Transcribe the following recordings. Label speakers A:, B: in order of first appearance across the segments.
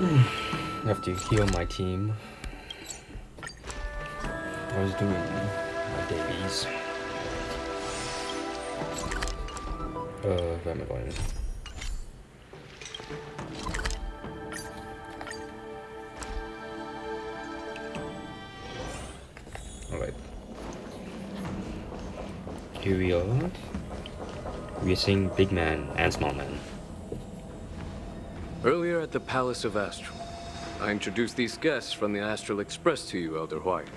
A: I have to heal my team. I was doing my dailies. Where am I going? Alright. Here we are. We are seeing Big Man and Small Man.
B: Earlier at the Palace of Astral, I introduced these guests from the Astral Express to you, Elder White.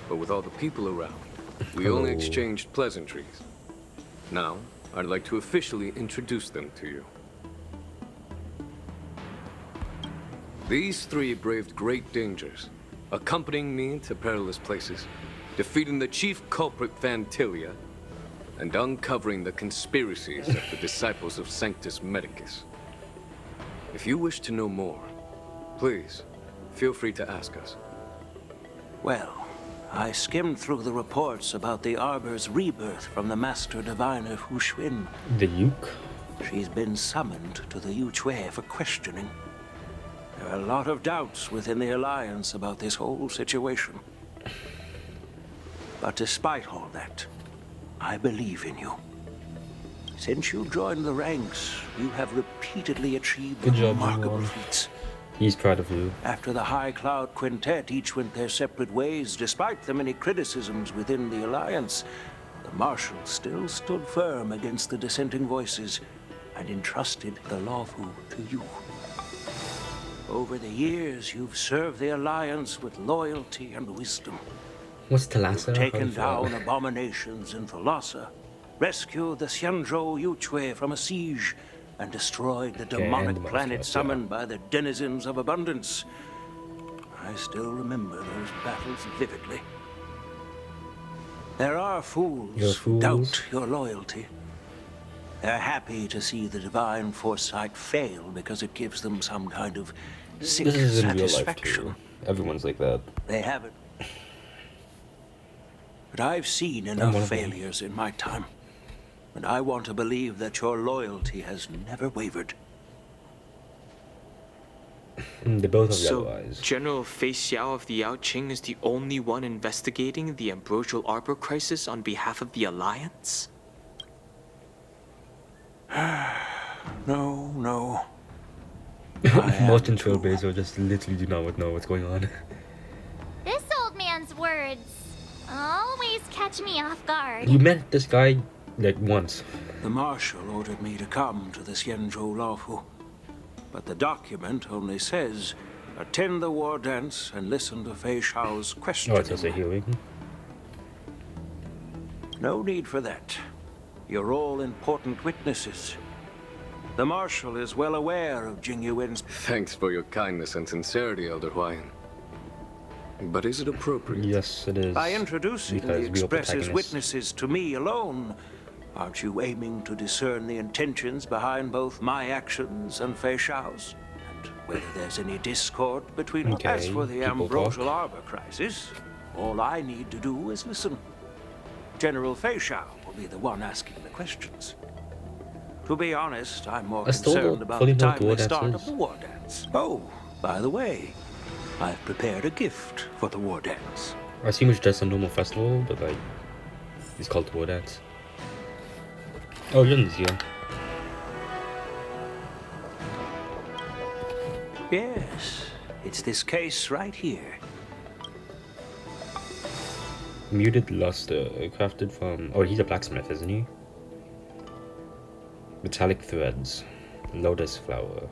B: But with all the people around, we only exchanged pleasantries. Now, I'd like to officially introduce them to you. These three braved great dangers, accompanying me to perilous places, defeating the chief culprit Vantilia, and uncovering the conspiracies of the disciples of Sanctus Medicus. If you wish to know more, please, feel free to ask us.
C: Well, I skimmed through the reports about the Arbor's rebirth from the Master Diviner Hu Xuan.
A: The Yuke?
C: She's been summoned to the Yu Chui for questioning. There are a lot of doubts within the Alliance about this whole situation. But despite all that, I believe in you. Since you joined the ranks, you have repeatedly achieved remarkable feats.
A: He's proud of you.
C: After the High Cloud Quintet each went their separate ways, despite the many criticisms within the Alliance, the Marshal still stood firm against the dissenting voices and entrusted the Lawfu to you. Over the years, you've served the Alliance with loyalty and wisdom.
A: What's Talassa?
C: You've taken down abominations in Thalassa, rescued the Xianzhou Yu Chui from a siege, and destroyed the demonic planet summoned by the denizens of abundance. I still remember those battles vividly. There are fools who doubt your loyalty. They're happy to see the divine foresight fail because it gives them some kind of sick
A: this is in
C: satisfaction.
A: real life too. Everyone's like that.
C: They haven't. But I've seen enough failures in my time. And I want to believe that your loyalty has never wavered.
A: They both have yellow eyes.
D: General Fei Xiao of the Yaoqing is the only one investigating the Ambrosial Arbor crisis on behalf of the Alliance?
C: No.
A: Most in Trailblazer just literally do not know what's going on.
E: This old man's words always catch me off guard.
A: You met this guy like once.
C: The Marshal ordered me to come to the Xianzhou Lawfu. But the document only says, attend the war dance and listen to Fei Xiao's questioning.
A: Oh, it says a healing.
C: No need for that. You're all important witnesses. The Marshal is well aware of Jing Yuan's...
B: Thanks for your kindness and sincerity, Elder Huayan. But is it appropriate?
A: Yes, it is.
C: By introducing the Express's witnesses to me alone, aren't you aiming to discern the intentions behind both my actions and Fei Xiao's? And whether there's any discord between us? As for the Ambrosial Arbor crisis, all I need to do is listen. General Fei Xiao will be the one asking the questions. To be honest, I'm more concerned about the timely start of the war dance. Oh, by the way, I've prepared a gift for the war dance.
A: I assume it's just a normal festival, but like, it's called the war dance. Oh, Yun's here.
C: Yes, it's this case right here.
A: Muted luster, crafted from... Oh, he's a blacksmith, isn't he? Metallic threads. Lotus flower.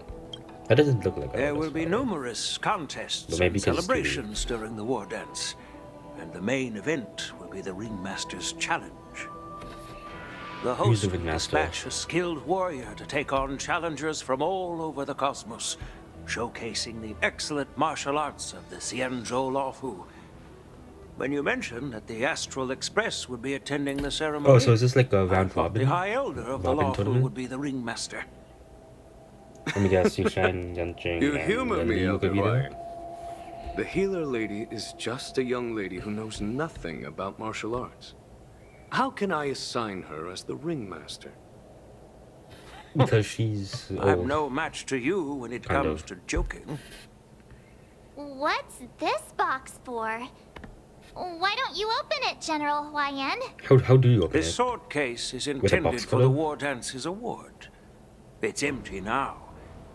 A: That doesn't look like a
C: There will
A: lotus
C: be
A: flower.
C: numerous contests and celebrations during the war dance. And the main event will be the Ringmaster's Challenge. The host will dispatch a skilled warrior to take on challengers from all over the cosmos, showcasing the excellent martial arts of the Xianzhou Lawfu. When you mentioned that the Astral Express would be attending the ceremony...
A: Oh, so is this like a round robin?
C: The High Elder of the Lawfu would be the Ringmaster.
A: Let me guess, Yushan, Yanqing,
B: You humor me, Elder White.
A: White.
B: The healer lady is just a young lady who knows nothing about martial arts. How can I assign her as the ringmaster?
A: Because she's old.
C: I'm no match to you when it
A: Kind
C: comes
A: of.
C: to joking.
E: What's this box for? Why don't you open it, General Hawaiian?
A: How do you open
C: This
A: it?
C: sword case is
A: a
C: intended
A: box
C: for the
A: cover?
C: War Dance's award. It's empty now,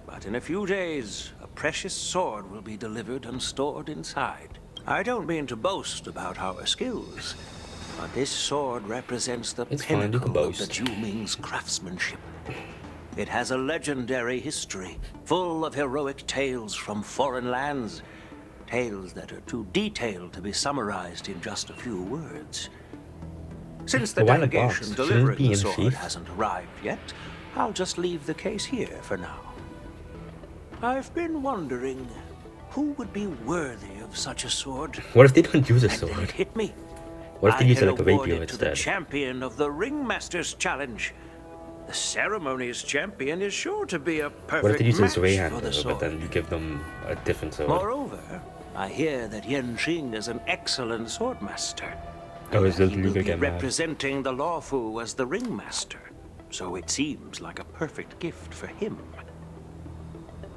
C: but in a few days, a precious sword will be delivered and stored inside. I don't mean to boast about our skills, but this sword represents the
A: It's fine, you can
C: pinnacle of the
A: boast.
C: Juming's craftsmanship. It has a legendary history, full of heroic tales from foreign lands. Tales that are too detailed to be summarized in just a few words. Since the
A: But why in a
C: delegation
A: box? Shouldn't it
C: delivering
A: be
C: the
A: in
C: sword
A: sheath?
C: hasn't arrived yet, I'll just leave the case here for now. I've been wondering who would be worthy of such a sword.
A: What if they don't use a
C: And then it
A: sword?
C: hit me.
A: What if they
C: I
A: use it
C: had
A: like a
C: awarded
A: rapier
C: to the
A: instead?
C: champion of the Ringmasters Challenge. The ceremony's champion is sure to be a perfect
A: What if they use
C: match
A: his way
C: for
A: handler,
C: the sword.
A: but then you give them a different sword?
C: Moreover, I hear that Yen Qing is an excellent swordmaster.
A: Oh, is
C: He
A: the
C: will
A: leader
C: be
A: get mad?
C: representing the Lawfu as the ringmaster, so it seems like a perfect gift for him.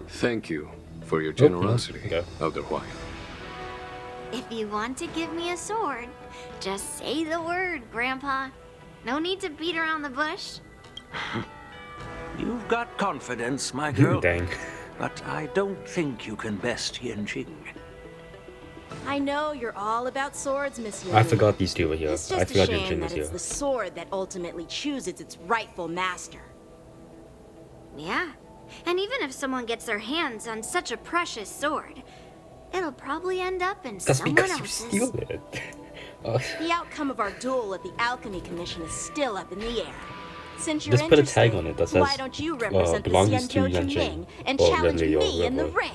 B: Thank you for your generosity,
A: okay.
B: Elder Hawaiian.
E: If you want to give me a sword, just say the word, Grandpa. No need to beat around the bush.
C: You've got confidence, my girl,
A: Dang.
C: but I don't think you can best Yen Qing.
F: I know you're all about swords, Miss Yumi.
A: I forgot these two were here.
F: It's
A: I
F: just a
A: forgot
F: shame
A: Yunjin
F: that
A: was
F: it's
A: here.
F: the sword that ultimately chooses its rightful master.
E: Yeah. And even if someone gets their hands on such a precious sword, it'll probably end up in
A: That's
E: someone
A: because you
E: else's.
A: steal it. Oh,
F: The outcome of our duel at the Alchemy Commission is still up in the air. Since you're
A: just put a
F: interested,
A: tag on it that says,
F: why don't you represent the
A: belongs to
F: Xianzhou
A: Yunjin,
F: Jinming and
A: or
F: challenge
A: Renli, or
F: me in the
A: whoever.
F: ring?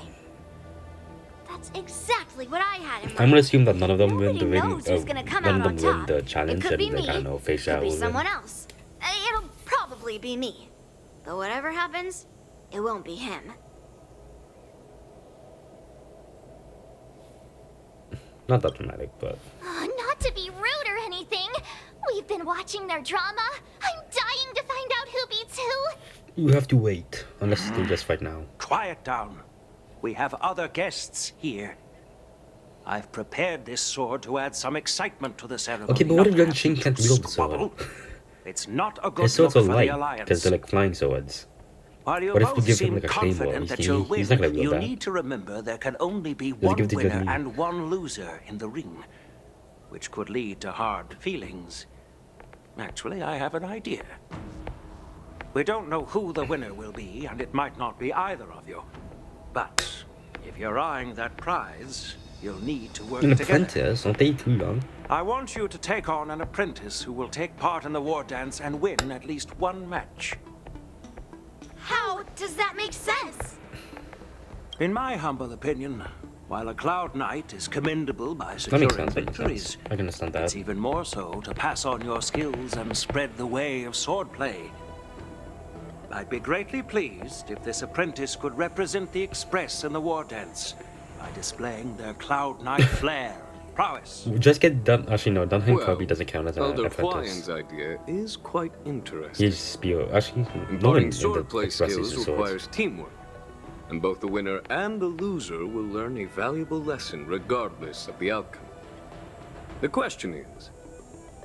E: That's exactly what I had in mind.
A: I'm gonna assume that none of them win
E: Nobody
A: the ring.
E: knows who's gonna come
A: None
E: out
A: of
E: on
A: them win
E: top.
A: the
E: It
A: challenge,
E: could be
A: and like,
E: me.
A: I don't know, Fei Xiao
E: Could be
A: will win.
E: someone else. It'll probably be me. But whatever happens, it won't be him.
A: Not that dramatic, but
E: Not to be rude or anything. We've been watching their drama. I'm dying to find out who beats who.
A: you have to wait unless they just fight now.
C: Quiet down. We have other guests here. I've prepared this sword to add some excitement to the ceremony.
A: Okay, but what if
C: not
A: Yuan Qing
C: to
A: can't wield the
C: squabble.
A: sword?
C: It's not a good
A: His swords
C: look
A: are
C: for
A: light
C: the
A: because
C: Alliance.
A: they're like flying swords.
C: While you
A: What if we
C: both
A: give him,
C: seem
A: like, a claymore?
C: confident that
A: He-
C: you'll win,
A: he's not gonna wield
C: you
A: that.
C: need to remember there can only be
A: Does he
C: one
A: give the good
C: winner
A: knee?
C: and one loser in the ring, which could lead to hard feelings. Actually, I have an idea. We don't know who the winner will be, and it might not be either of you. But if you're eyeing that prize, you'll need to work
A: An
C: together.
A: apprentice? Aren't they too young?
C: I want you to take on an apprentice who will take part in the war dance and win at least one match.
E: How does that make sense?
C: In my humble opinion, while a Cloud Knight is commendable by
A: That
C: securing
A: makes sense. That makes
C: victories,
A: sense. I can understand
C: it's
A: that.
C: even more so to pass on your skills and spread the way of swordplay. I'd be greatly pleased if this apprentice could represent the Express in the war dance by displaying their Cloud Knight flair and prowess.
A: Just get done. Actually, no. Dunham
B: Well,
A: probably doesn't count as an
B: Elder
A: apprentice.
B: Hawaiian's idea is quite interesting.
A: He's spear. Actually, no one
B: Imparting
A: in the
B: swordplay
A: Express
B: skills
A: uses swords.
B: requires teamwork, and both the winner and the loser will learn a valuable lesson regardless of the outcome. The question is,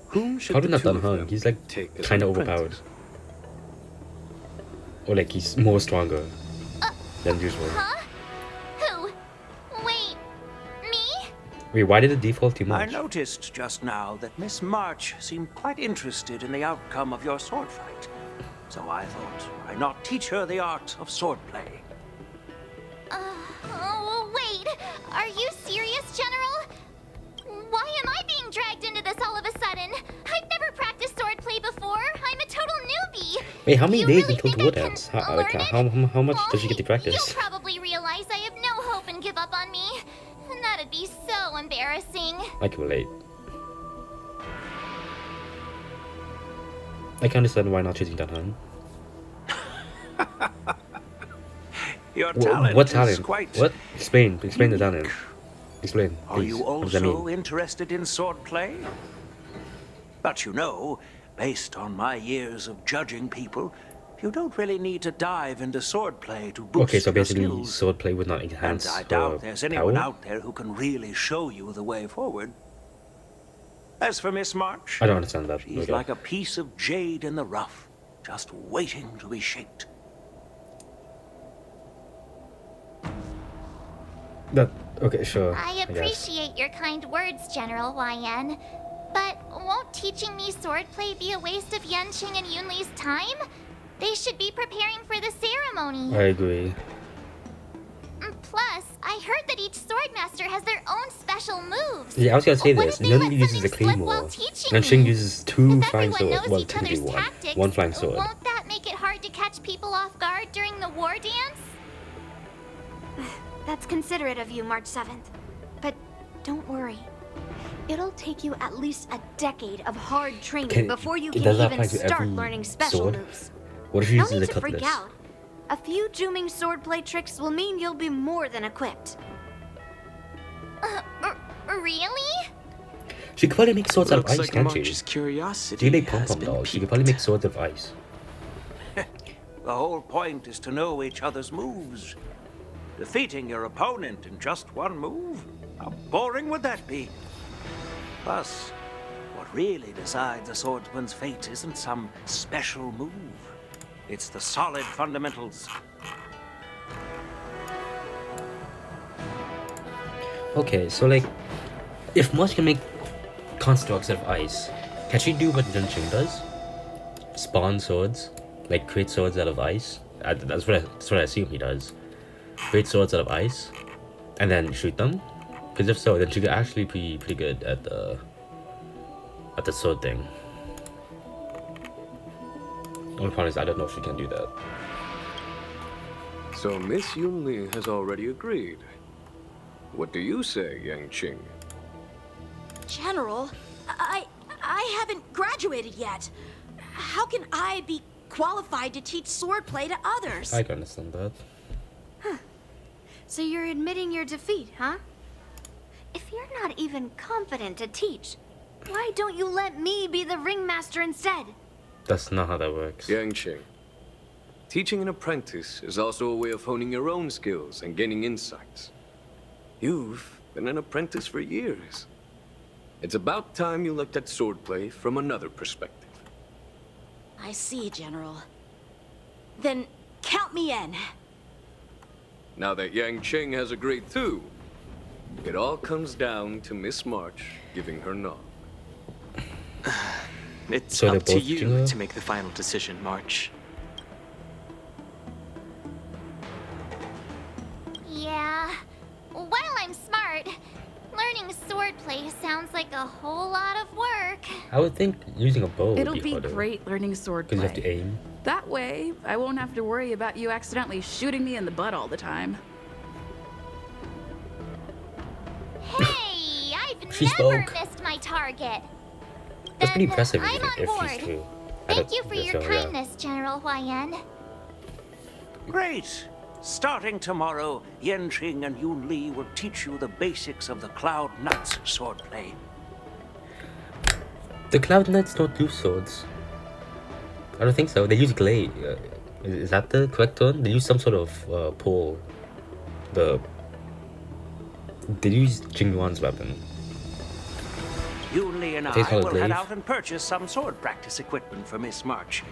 B: whom should
A: Probably
B: the
A: not
B: two of
A: Dunham.
B: them
A: He's like
B: take as
A: kind
B: an
A: of overpowered.
B: apprentice?
A: Or like he's more stronger than usual.
E: Huh? Who? Wait, me?
A: Wait, why did it default too
C: I
A: much?
C: noticed just now that Miss March seemed quite interested in the outcome of your sword fight. So I thought, why not teach her the art of swordplay?
E: Oh, wait. Are you serious, General? Why am I being dragged into this all of a sudden? I've never practiced swordplay before. I'm a total newbie.
A: Wait, how many
E: You
A: days
E: really
A: until
E: think
A: the war
E: I can
A: dance?
E: learn it?
A: How much does she get to
E: You'll
A: practice?
E: probably realize I have no hope and give up on me. And that'd be so embarrassing.
A: I can relate. I can understand why not choosing Dunham.
C: Your talent
A: What
C: is
A: talent?
C: quite...
A: What? Explain the talent. Explain,
C: Are
A: please.
C: you
A: What does that
C: also
A: mean?
C: interested in swordplay? But you know, based on my years of judging people, You don't really need to dive into swordplay to boost
A: Okay, so
C: your
A: basically,
C: skills.
A: swordplay would not
C: And
A: enhance
C: I doubt there's anyone
A: power?
C: out there who can really show you the way forward. As for Miss March,
A: I don't understand that.
C: she's
A: Okay.
C: like a piece of jade in the rough, just waiting to be shaped.
A: That, okay, sure.
E: I
A: guess.
E: appreciate your kind words, General YN. But won't teaching me swordplay be a waste of Yanqing and Yunli's time? They should be preparing for the ceremony.
A: I agree.
E: Plus, I heard that each swordmaster has their own special moves.
A: Yeah, I was gonna say
E: What
A: this.
E: if they let
A: Yunli uses a
E: something slip
A: claymore,
E: while teaching
A: and Xing
E: me?
A: uses two
E: If
A: flying
E: everyone
A: swords.
E: knows
A: Well,
E: each
A: technically
E: other's
A: one.
E: tactics,
A: One flying sword.
E: won't that make it hard to catch people off guard during the war dance?
G: That's considerate of you, March 7th. But don't worry. It'll take you at least a decade of hard training before you can
A: does that
G: even
A: apply to
G: start
A: every
G: learning special
A: sword?
G: moves.
A: What if she
G: No
A: uses
G: need
A: the
G: to freak
A: cutlass?
G: out. A few Juming swordplay tricks will mean you'll be more than equipped.
E: Really?
A: She could probably make swords out of
D: Looks
A: ice,
D: like
A: can't she?
D: March's curiosity
A: She make
D: has
A: pom-pom
D: been
A: dolls. She could
D: piqued.
A: probably make swords of ice.
C: The whole point is to know each other's moves. Defeating your opponent in just one move? How boring would that be? Plus, what really decides a swordsman's fate isn't some special move. It's the solid fundamentals.
A: Okay, so like, if March can make constructs out of ice, can she do what Zhenqing does? Spawn swords, like create swords out of ice. That's what I assume he does. Create swords out of ice, and then shoot them. Because if so, then she could actually be pretty good at the sword thing. Only problem is I don't know if she can do that.
B: So Miss Yunli has already agreed. What do you say, Yanqing?
F: General, I haven't graduated yet. How can I be qualified to teach swordplay to others?
A: I can understand that.
G: So you're admitting your defeat, huh? If you're not even confident to teach, why don't you let me be the ringmaster instead?
A: That's not how that works.
B: Yanqing, teaching an apprentice is also a way of honing your own skills and gaining insights. You've been an apprentice for years. It's about time you looked at swordplay from another perspective.
F: I see, General. Then count me in.
B: Now that Yanqing has agreed too, it all comes down to Miss March giving her nod.
D: It's
A: So they're
D: up to
A: both
D: you
A: Jingle?
D: to make the final decision, March.
E: Yeah. While I'm smart, learning swordplay sounds like a whole lot of work.
A: I would think using a bow would
H: It'll
A: be
H: be
A: harder.
H: great learning swordplay.
A: Because you have to aim.
H: That way, I won't have to worry about you accidentally shooting me in the butt all the time.
E: Hey, I've
A: She
E: never
A: spoke.
E: missed my target.
A: That's pretty
E: Then
A: impressive
E: I'm on
A: if
E: board.
A: she's true.
E: Thank you for your
A: yeah.
E: kindness, General YN.
C: Great! Starting tomorrow, Yanqing and Yunli will teach you the basics of the Cloud Knights swordplay.
A: The Cloud Knights don't use swords. I don't think so. They use glaive. Is that the correct term? They use some sort of pole. They use Jingyuan's weapon.
C: Yunli and
A: They
C: I
A: call it
C: will head
A: glaive.
C: out and purchase some sword practice equipment for Miss March.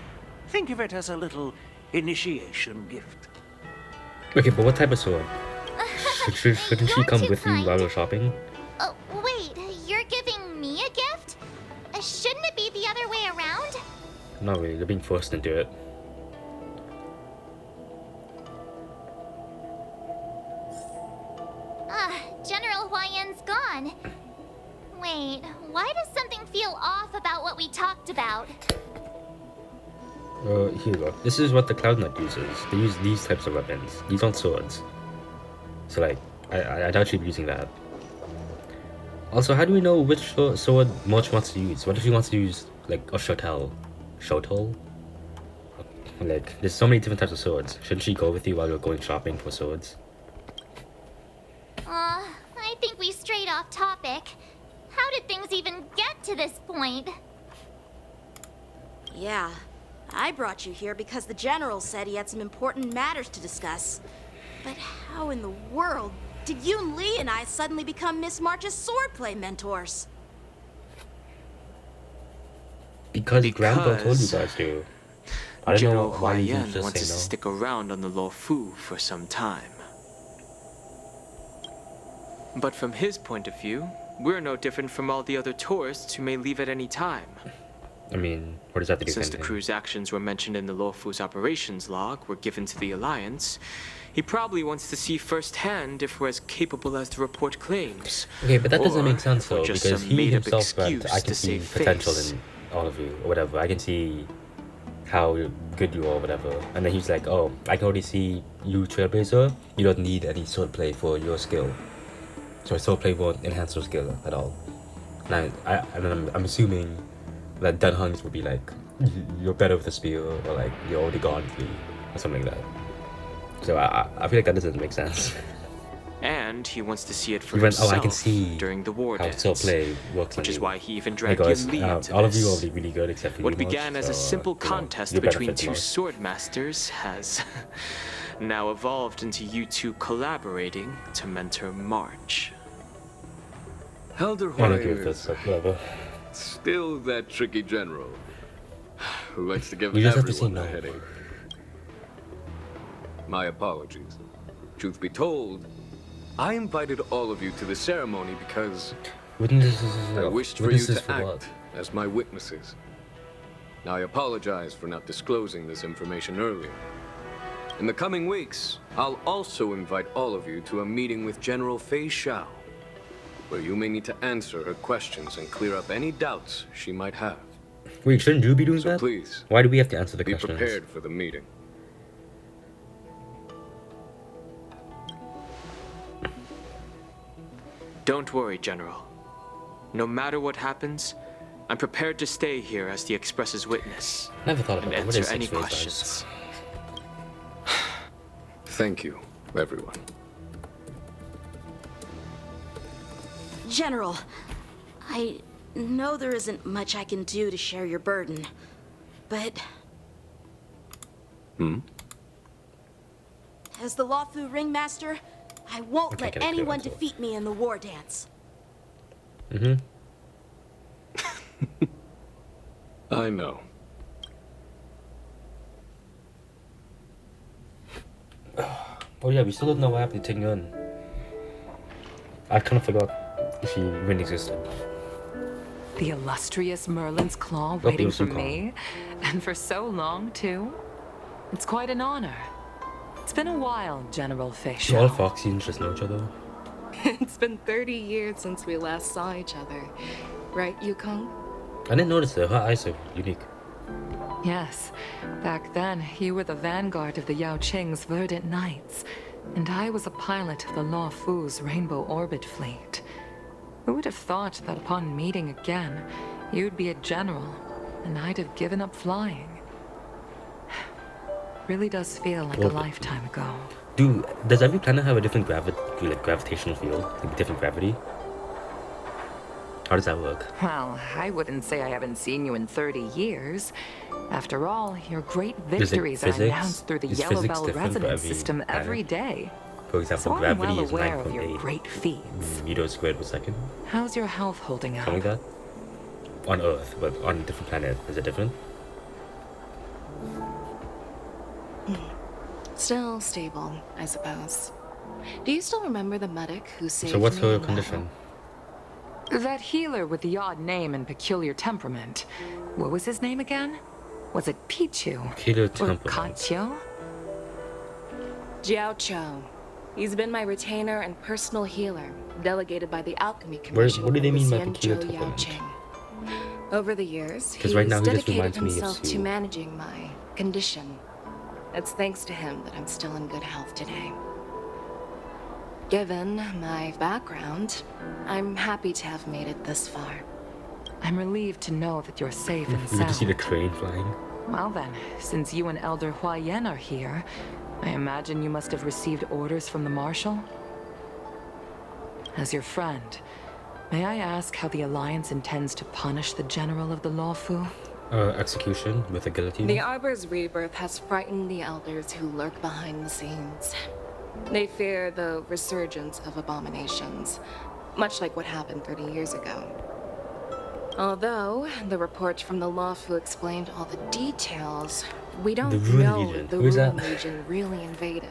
C: Think of it as a little initiation gift.
A: Okay, but what type of sword? Shouldn't she
E: You're
A: come
E: too
A: with you
E: kind.
A: while we're shopping?
E: Oh, wait, you're giving me a gift? Shouldn't it be the other way around?
A: Not really. You're being forced into it.
E: General YN's gone. Wait, why does something feel off about what we talked about?
A: Here you go. This is what the Cloud Knight uses. They use these types of weapons. These aren't swords. So like, I doubt she'd be using that. Also, how do we know which sword March wants to use? What if she wants to use, like, a shotell? Shotell? Like, there's so many different types of swords. Shouldn't she go with you while you're going shopping for swords?
E: I think we strayed off topic. How did things even get to this point?
F: Yeah, I brought you here because the General said he had some important matters to discuss. But how in the world did Yoon Lee and I suddenly become Miss March's swordplay mentors?
A: Because Grandpa told you guys to. I don't
D: General
A: know why you
D: Huayan
A: just
D: wants us
A: say
D: to
A: no.
D: stick around on the Law Fu for some time. But from his point of view, we're no different from all the other tourists who may leave at any time.
A: I mean, what does that have to do with
D: Since the
A: anything?
D: crew's actions were mentioned in the Law Fu's operations log were given to the Alliance, he probably wants to see firsthand if we're as capable as the report claims.
A: Okay, but that doesn't
D: Or
A: make sense
D: if we're
A: though,
D: just
A: because
D: some
A: he
D: made-up
A: himself got,
D: excuse
A: I can
D: to
A: see
D: save
A: potential
D: face.
A: in all of you, or whatever. I can see how good you are, whatever. And then he's like, oh, I can already see you, Trailblazer. You don't need any swordplay for your skill. So swordplay won't enhance your skill at all. And I'm assuming that Dan Hungs would be like, you're better with a spear, or like, you're already gone with me, or something like that. So I feel like that doesn't make sense.
D: And he wants to see it for
A: He went, oh,
D: himself
A: I can see
D: during the war
A: how
D: dance,
A: swordplay works on
D: which is
A: you.
D: why he even
A: Hey
D: dragged
A: guys,
D: Yun Li into
A: all of you
D: this.
A: are really good except for
D: What
A: you,
D: began
A: Mosh,
D: as a
A: so,
D: simple
A: you know,
D: contest
A: you
D: between
A: benefit
D: two
A: most.
D: sword masters has now evolved into you two collaborating to mentor March.
B: Elder
A: I don't agree with
B: Huayan
A: this,
B: is
A: but whatever.
B: still that tricky general who likes to give
A: You just have to say
B: everyone a
A: no.
B: headache. My apologies. Truth be told, I invited all of you to the ceremony because I wished for you
A: Witnesses
B: to
A: for
B: act
A: what?
B: as my witnesses. Now, I apologize for not disclosing this information earlier. In the coming weeks, I'll also invite all of you to a meeting with General Fei Xiao, where you may need to answer her questions and clear up any doubts she might have.
A: Wait, shouldn't you be doing
B: So
A: that?
B: please,
A: Why do we have to answer the
B: be
A: questions?
B: prepared for the meeting.
D: Don't worry, General. No matter what happens, I'm prepared to stay here as the Express's witness
A: Never thought
D: and
A: about that. What
D: answer
A: is
D: any
A: six-phase
D: questions.
B: Thank you, everyone.
F: General, I know there isn't much I can do to share your burden, but... As the Lawfu Ringmaster, I won't
A: Okay,
F: let
A: can I clear
F: anyone
A: myself?
F: defeat me in the war dance.
B: I know.
A: Oh yeah, we still don't know what happened to Ting Yun. I kind of forgot if she even existed.
I: The illustrious Merlin's Claw
A: Hope
I: waiting
A: you
I: for
A: some
I: me, and for so long, too. It's quite an honor. It's been a while, General
A: Do all
I: Facial.
A: Foxians just know each other?
H: It's been 30 years since we last saw each other. Right, Yukong?
A: I didn't notice that. Her eyes are unique.
I: Yes, back then, you were the vanguard of the Yao Qing's Verdant Knights, and I was a pilot of the Law Fu's Rainbow Orbit Fleet. Who would have thought that upon meeting again, you'd be a general, and I'd have given up flying? Really does feel like a
A: Orbit.
I: lifetime ago.
A: Dude, does every planet have a different gravitational field? Like different gravity? How does that work?
I: Well, I wouldn't say I haven't seen you in 30 years. After all, your great
A: Is it
I: victories are
A: physics?
I: announced through the
A: Is
I: Yellow
A: physics
I: Bell
A: different for
I: resonance
A: every
I: system every
A: planet?
I: day.
A: For example,
I: So I'm
A: gravity
I: well
A: is
I: aware of your
A: 9.8
I: great feats.
A: meters squared per second.
I: How's your health holding up?
A: Something like that. On Earth, but on a different planet, is it different?
H: Still stable, I suppose. Do you still remember the medic who saved
A: So what's
H: me
A: her
H: in battle?
A: condition?
I: That healer with the odd name and peculiar temperament. What was his name again? Was it Pichu?
A: Killer
I: Or
A: temperament.
I: Kachio?
H: Jiao Cho. He's been my retainer and personal healer, delegated by the Alchemy
A: What
H: Commission.
A: do they
H: of
A: mean
H: the
A: by peculiar
H: Xianzhou Yao
A: temperament?
H: Qing. Over the years,
A: 'Cause
H: he's
A: right now he just
H: dedicated
A: reminds me of
H: himself to
A: Sue.
H: managing my condition. It's thanks to him that I'm still in good health today. Given my background, I'm happy to have made it this far.
I: I'm relieved to know that you're safe and
A: You get to see the
I: sound.
A: train flying.
I: Well then, since you and Elder Huayan are here, I imagine you must have received orders from the Marshal? As your friend, may I ask how the Alliance intends to punish the General of the Lawfu?
A: Execution with a guillotine.
I: The Arbor's rebirth has frightened the elders who lurk behind the scenes. They fear the resurgence of abominations, much like what happened 30 years ago. Although the report from the Lawfu explained all the details, we don't know if the Ruin Legion really invaded,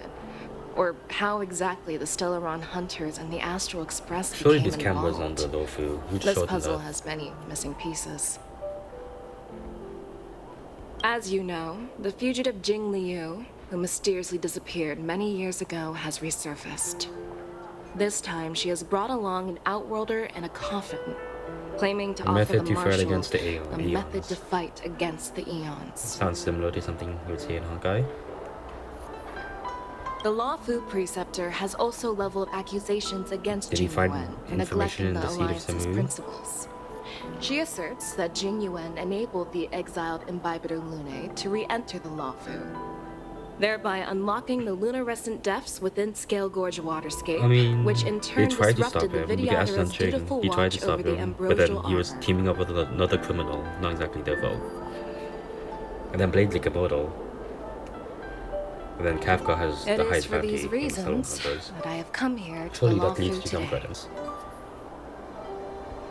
I: or how exactly the Stellaron Hunters and the Astral Express
A: Surely
I: became
A: this camera was on
I: involved.
A: the Lawfu.
I: This puzzle has many missing pieces. As you know, the fugitive Jing Liu, who mysteriously disappeared many years ago, has resurfaced. This time, she has brought along an Outworlder and a coffin, claiming to offer the Marshal a method to fight against the Eons.
A: Sounds similar to something you would see in Honkai.
I: The Lawfu Preceptor has also leveled accusations against Jing Yuan for neglecting the Alliance's principles. She asserts that Jing Yuan enabled the exiled Imbibitor Lunae to re-enter the Lawfu, thereby unlocking the luminescent depths within Scale Gorge waterscape, which in turn disrupted the Vidyadhara's dutiful watch over the Ambrosial
A: but then he was teaming up with another criminal, not exactly their fault. And then Blade's like immortal. And then Kafka has the highest bounty.
I: It is for these reasons that I have come here to
A: surely
I: the
A: that leads
I: Lawfu
A: to some
I: today.
A: credits.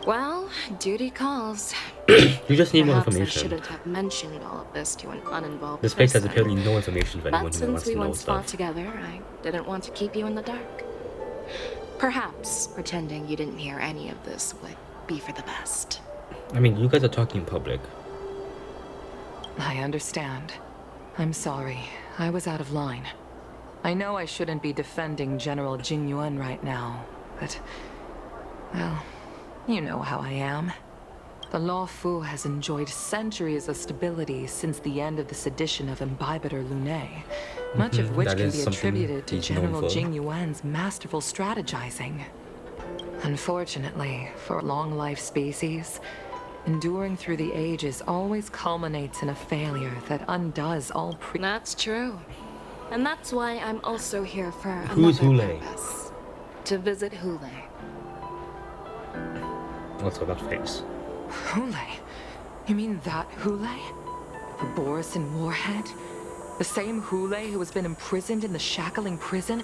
I: Well, duty calls.
A: You just need more
I: Perhaps
A: information.
I: I shouldn't have mentioned all of this to an uninvolved
A: This place has
I: person.
A: apparently no information for anyone
I: But
A: who
I: since
A: wants
I: we
A: to know
I: once fought
A: stuff.
I: together, I didn't want to keep you in the dark. Perhaps pretending you didn't hear any of this would be for the best.
A: I mean, you guys are talking in public.
I: I understand. I'm sorry. I was out of line. I know I shouldn't be defending General Jing Yuan right now, but... well, you know how I am. The Lawfu has enjoyed centuries of stability since the end of the sedition of Imbibitor Lunae, much of which
A: That
I: can
A: is
I: be
A: something
I: attributed to
A: he's known
I: General
A: for.
I: Jing Yuan's masterful strategizing. Unfortunately, for a long-life species, enduring through the ages always culminates in a failure that undoes all That's true. And that's why I'm also here for
A: Who's
I: another
A: Hule?
I: purpose. To visit Hule.
A: Also, that face.
I: Hule? You mean that Hule? The Borisin warhead? The same Hule who has been imprisoned in the Shackling prison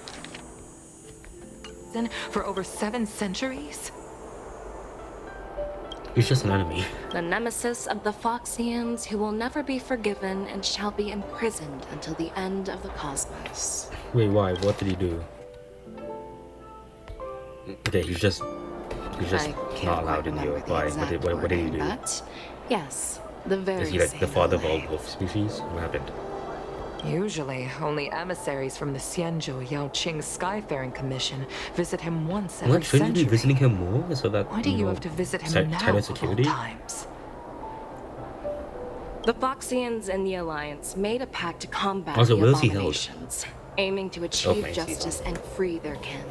I: for over 7 centuries?
A: He's just an enemy.
I: The nemesis of the Foxians who will never be forgiven and shall be imprisoned until the end of the cosmos.
A: Wait, why? What did he do? Okay, he's just not allowed in here. Why? What did he do?
I: But yes, the very
A: Is he like
I: same
A: the father of all
I: Hule.
A: wolf species? What happened?
I: Usually, only emissaries from the Xianzhou Yaoqing Skyfaring Commission visit him once every
A: What? Shouldn't you
I: century.
A: be visiting him more so that
I: Why do you have to visit him now
A: tighter
I: of all
A: security?
I: times? The Foxians and the Alliance made a pact to combat
A: Also,
I: the
A: where is he held?
I: abominations, aiming to achieve
A: I see.
I: justice and free their kin.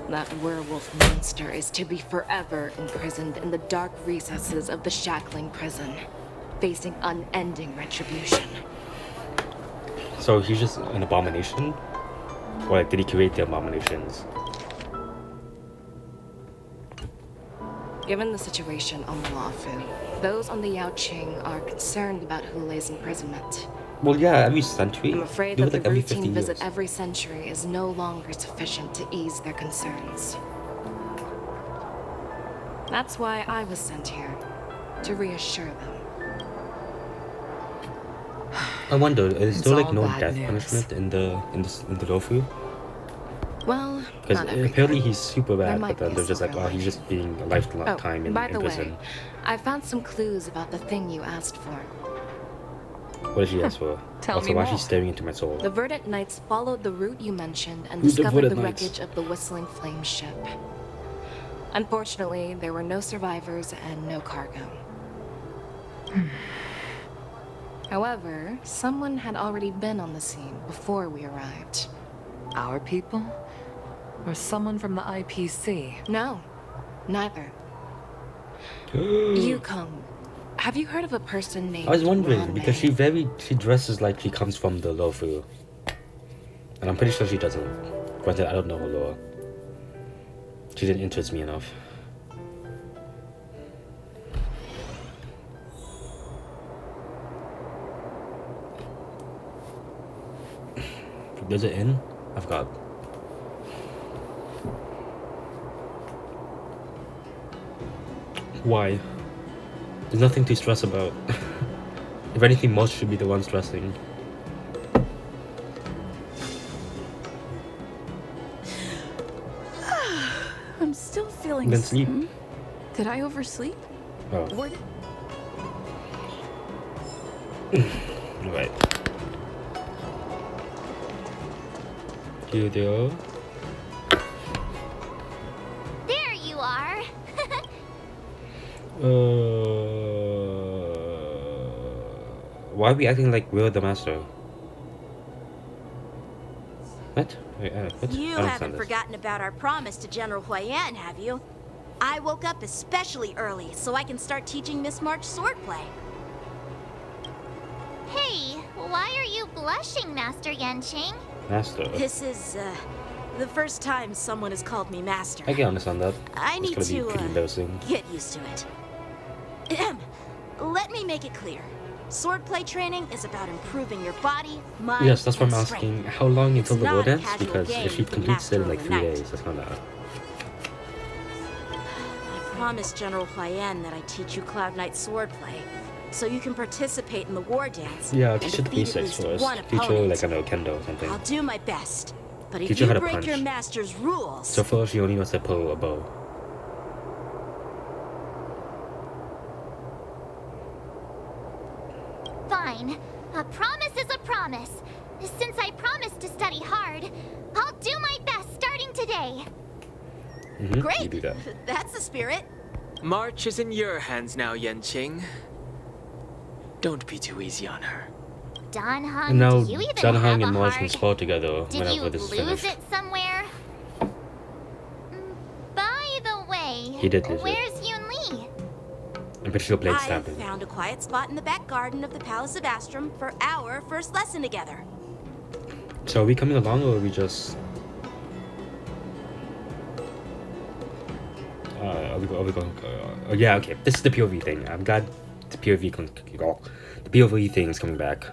I: That werewolf monster is to be forever imprisoned in the dark recesses of the Shackling prison, facing unending retribution.
A: So he's just an abomination? Or like, did he create the abominations?
I: Given the situation on the Lawfu, those on the Yaoqing are concerned about Hule's imprisonment.
A: Well, yeah, every century.
I: I'm afraid
A: Do
I: that
A: it, like,
I: the
A: every 50
I: routine visit
A: years.
I: every century is no longer sufficient to ease their concerns. That's why I was sent here, to reassure them.
A: I wonder, is there like
I: all
A: no
I: bad
A: death
I: news.
A: punishment in the Lawfu?
I: Well,
A: Because
I: not every
A: apparently
I: time.
A: he's super
I: There
A: bad,
I: might
A: but then
I: be a
A: they're just like,
I: silver
A: oh, he's just being a lifetime in
I: by the
A: prison.
I: way, I found some clues about the thing you asked for.
A: What did she ask for?
I: Tell
A: Also,
I: me
A: why is
I: more.
A: she staring into my soul?
I: The Verdant Knights followed the route you mentioned and
A: Who's the
I: discovered the
A: Verdant Knights?
I: wreckage of the Whistling Flame ship. Unfortunately, there were no survivors and no cargo. However, someone had already been on the scene before we arrived. Our people? Or someone from the IPC? No, neither. Yukong, have you heard of a person named
A: I was wondering
I: Ran
A: because
I: Mei?
A: she dresses like she comes from the Lawfu, and I'm pretty sure she doesn't. Granted, I don't know her lore. She didn't interest me enough. Does it in? I forgot. Why? There's nothing to stress about. If anything, most should be the one stressing.
H: I'm still feeling
A: Then sleep.
H: Did I oversleep?
A: Oh.
H: Or did...
A: Right. Studio.
E: There you are.
A: Why are we acting like we're the master? What? Wait, what?
F: You
A: I don't
F: haven't
A: understand this.
F: forgotten about our promise to General Huayan, have you? I woke up especially early so I can start teaching Miss March swordplay.
E: Hey, why are you blushing, Master Yanqing?
A: Master.
F: This is, the first time someone has called me master.
A: I can understand that.
F: I need
A: it's gonna
F: to,
A: be pretty embarrassing.
F: get used to it. Ahem. Let me make it clear. Swordplay training is about improving your body, mind,
A: Yes, that's what I'm
F: and
A: asking.
F: strength.
A: How long
F: It's
A: until the
F: not
A: world
F: a
A: ends?
F: casual
A: Because
F: game
A: if she
F: you can
A: completes it in
F: master
A: like 3
F: overnight.
A: days, that's kind of.
F: I promised General Huayan that I'd teach you Cloud Knight swordplay, so you can participate in the war dance.
A: Yeah,
F: and
A: teach her the
F: defeat at
A: basics
F: least
A: first.
F: one
A: Teach her
F: opponent.
A: like, I know, kendo or something.
F: I'll do my best, but if
A: Teach her
F: you
A: how to
F: break
A: punch.
F: your master's rules,
A: So first, she only knows to pull a bow.
E: Fine. A promise is a promise. Since I promised to study hard, I'll do my best starting today.
A: Mm-hmm. You
F: great.
A: do that.
F: That's the spirit.
D: March is in your hands now, Yanqing. Don't be too easy on her.
E: Dan Heng,
A: And now,
E: do you even
A: Dan
E: have
A: Heng
E: a
A: and Marge can
E: heart?
A: spar together
E: Did
A: whenever
E: you
A: this is
E: lose
A: finished.
E: it somewhere? By the way,
A: He did lose it.
E: where's Yoon Lee?
A: I'm pretty sure Blade's
F: I
A: stabbing.
F: found a quiet spot in the back garden of the Palace of Astrum for our first lesson together.
A: So are we coming along or are we just... are we going... oh yeah, okay. This is the POV thing. I'm glad the the POV thing is coming back.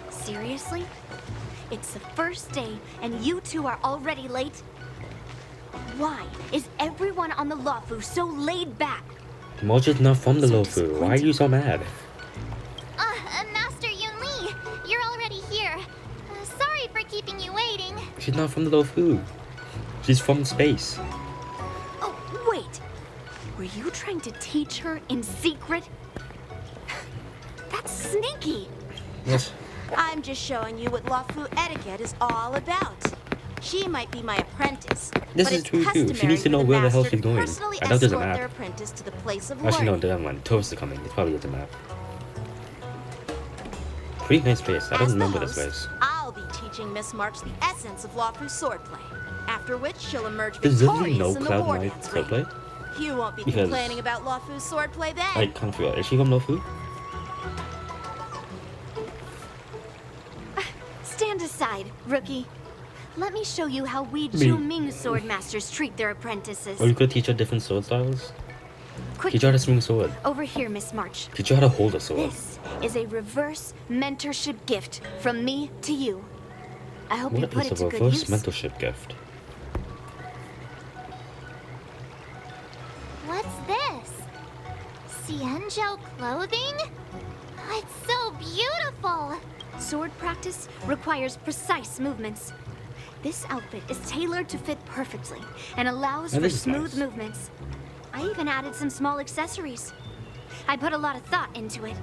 G: Seriously? It's the first day, and you two are already late? Why is everyone on the Luofu so laid back?
A: Marge is not from the
G: So
A: Luofu. Why are you so mad?
E: Master Yoon Lee, you're already here. Sorry for keeping you waiting.
A: She's not from the Luofu. She's from space.
G: Oh, wait. Were you trying to teach her in secret? That's sneaky.
A: Yes.
F: I'm just showing you what Luofu etiquette is all about. She might be my apprentice.
A: This
F: but
A: is
F: it's
A: true, too. She
F: customary
A: needs to
F: for
A: know
F: the
A: where the hell
F: master
A: she's
F: to
A: going.
F: personally
A: I doubt there's a
F: escort
A: map.
F: their apprentice to the place of
A: Actually, no,
F: learning.
A: the other one. Tourists are coming. It's probably the map. Pretty nice place. I don't
F: As the
A: remember this
F: host,
A: place.
F: I'll be teaching Miss March the essence of Luofu swordplay. After which she'll emerge
A: Does Disney
F: victorious
A: know
F: in the
A: Cloud
F: war
A: Knight
F: dance ring.
A: swordplay?
F: You won't be
A: Because-
F: complaining about Luofu's swordplay then.
A: I kind of forgot. Is she from Luofu?
G: Stand aside, rookie. Let me show you how we
A: Me.
G: Ju-Ming sword masters treat their apprentices.
A: Or you could teach her different sword styles?
G: Quick,
A: Teach her how to swing a sword.
G: over here, Miss March.
A: Teach her how to hold a sword.
G: This is a reverse mentorship gift from me to you. I hope you
A: What
G: put
A: is
G: it
A: a
G: to good
A: reverse
G: use.
A: mentorship gift?
E: What's this? Xianzhou clothing? It's so beautiful.
G: Sword practice requires precise movements. This outfit is tailored to fit perfectly and allows
A: Oh,
G: for
A: this is
G: smooth
A: nice.
G: movements. I even added some small accessories. I put a lot of thought into it.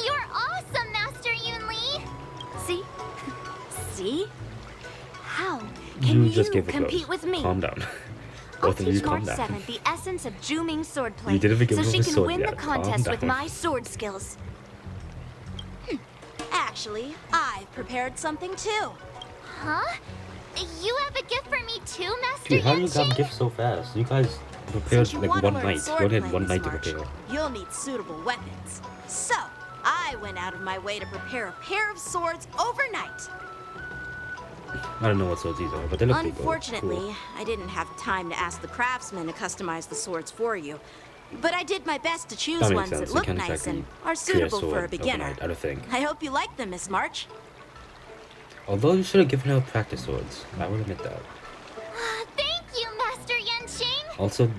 E: You're awesome, Master Yoon Lee.
G: See? See? How can you
A: just gave a
G: compete
A: close.
G: with me?
A: Calm down.
G: I'll
A: Both of you
G: teach
A: calm
G: March
A: down.
G: 7th the essence of Ju-Ming swordplay
A: You didn't even give
G: so
A: her
G: she
A: the
G: can
A: sword
G: win
A: yet.
G: the
A: Calm
G: contest with
A: down.
G: my sword skills.
F: Actually, I've prepared something too.
E: Huh? You have a gift for me too, Master
A: Dude, how do you
E: Yanqing?
A: got gifts so fast? You guys prepared
F: Since you
A: like
F: want
A: one
F: to learn
A: night. You only
F: swordplay,
A: had one
F: Miss
A: night to
F: March,
A: prepare.
F: you'll need suitable weapons. So, I went out of my way to prepare a pair of swords overnight.
A: I don't know what swords these are, but they look pretty cool.
F: Unfortunately,
A: Cool.
F: I didn't have time to ask the craftsman to customize the swords for you. But I did my best to choose
A: That makes
F: ones
A: sense.
F: that
A: You
F: look
A: can't
F: nice
A: exactly
F: and are
A: create a
F: suitable for a
A: sword
F: beginner.
A: overnight, I don't think.
F: I hope you like them, Miss March.
A: Although you should have given her practice swords. I will admit that.
E: Thank you, Master Yenching.
A: Also,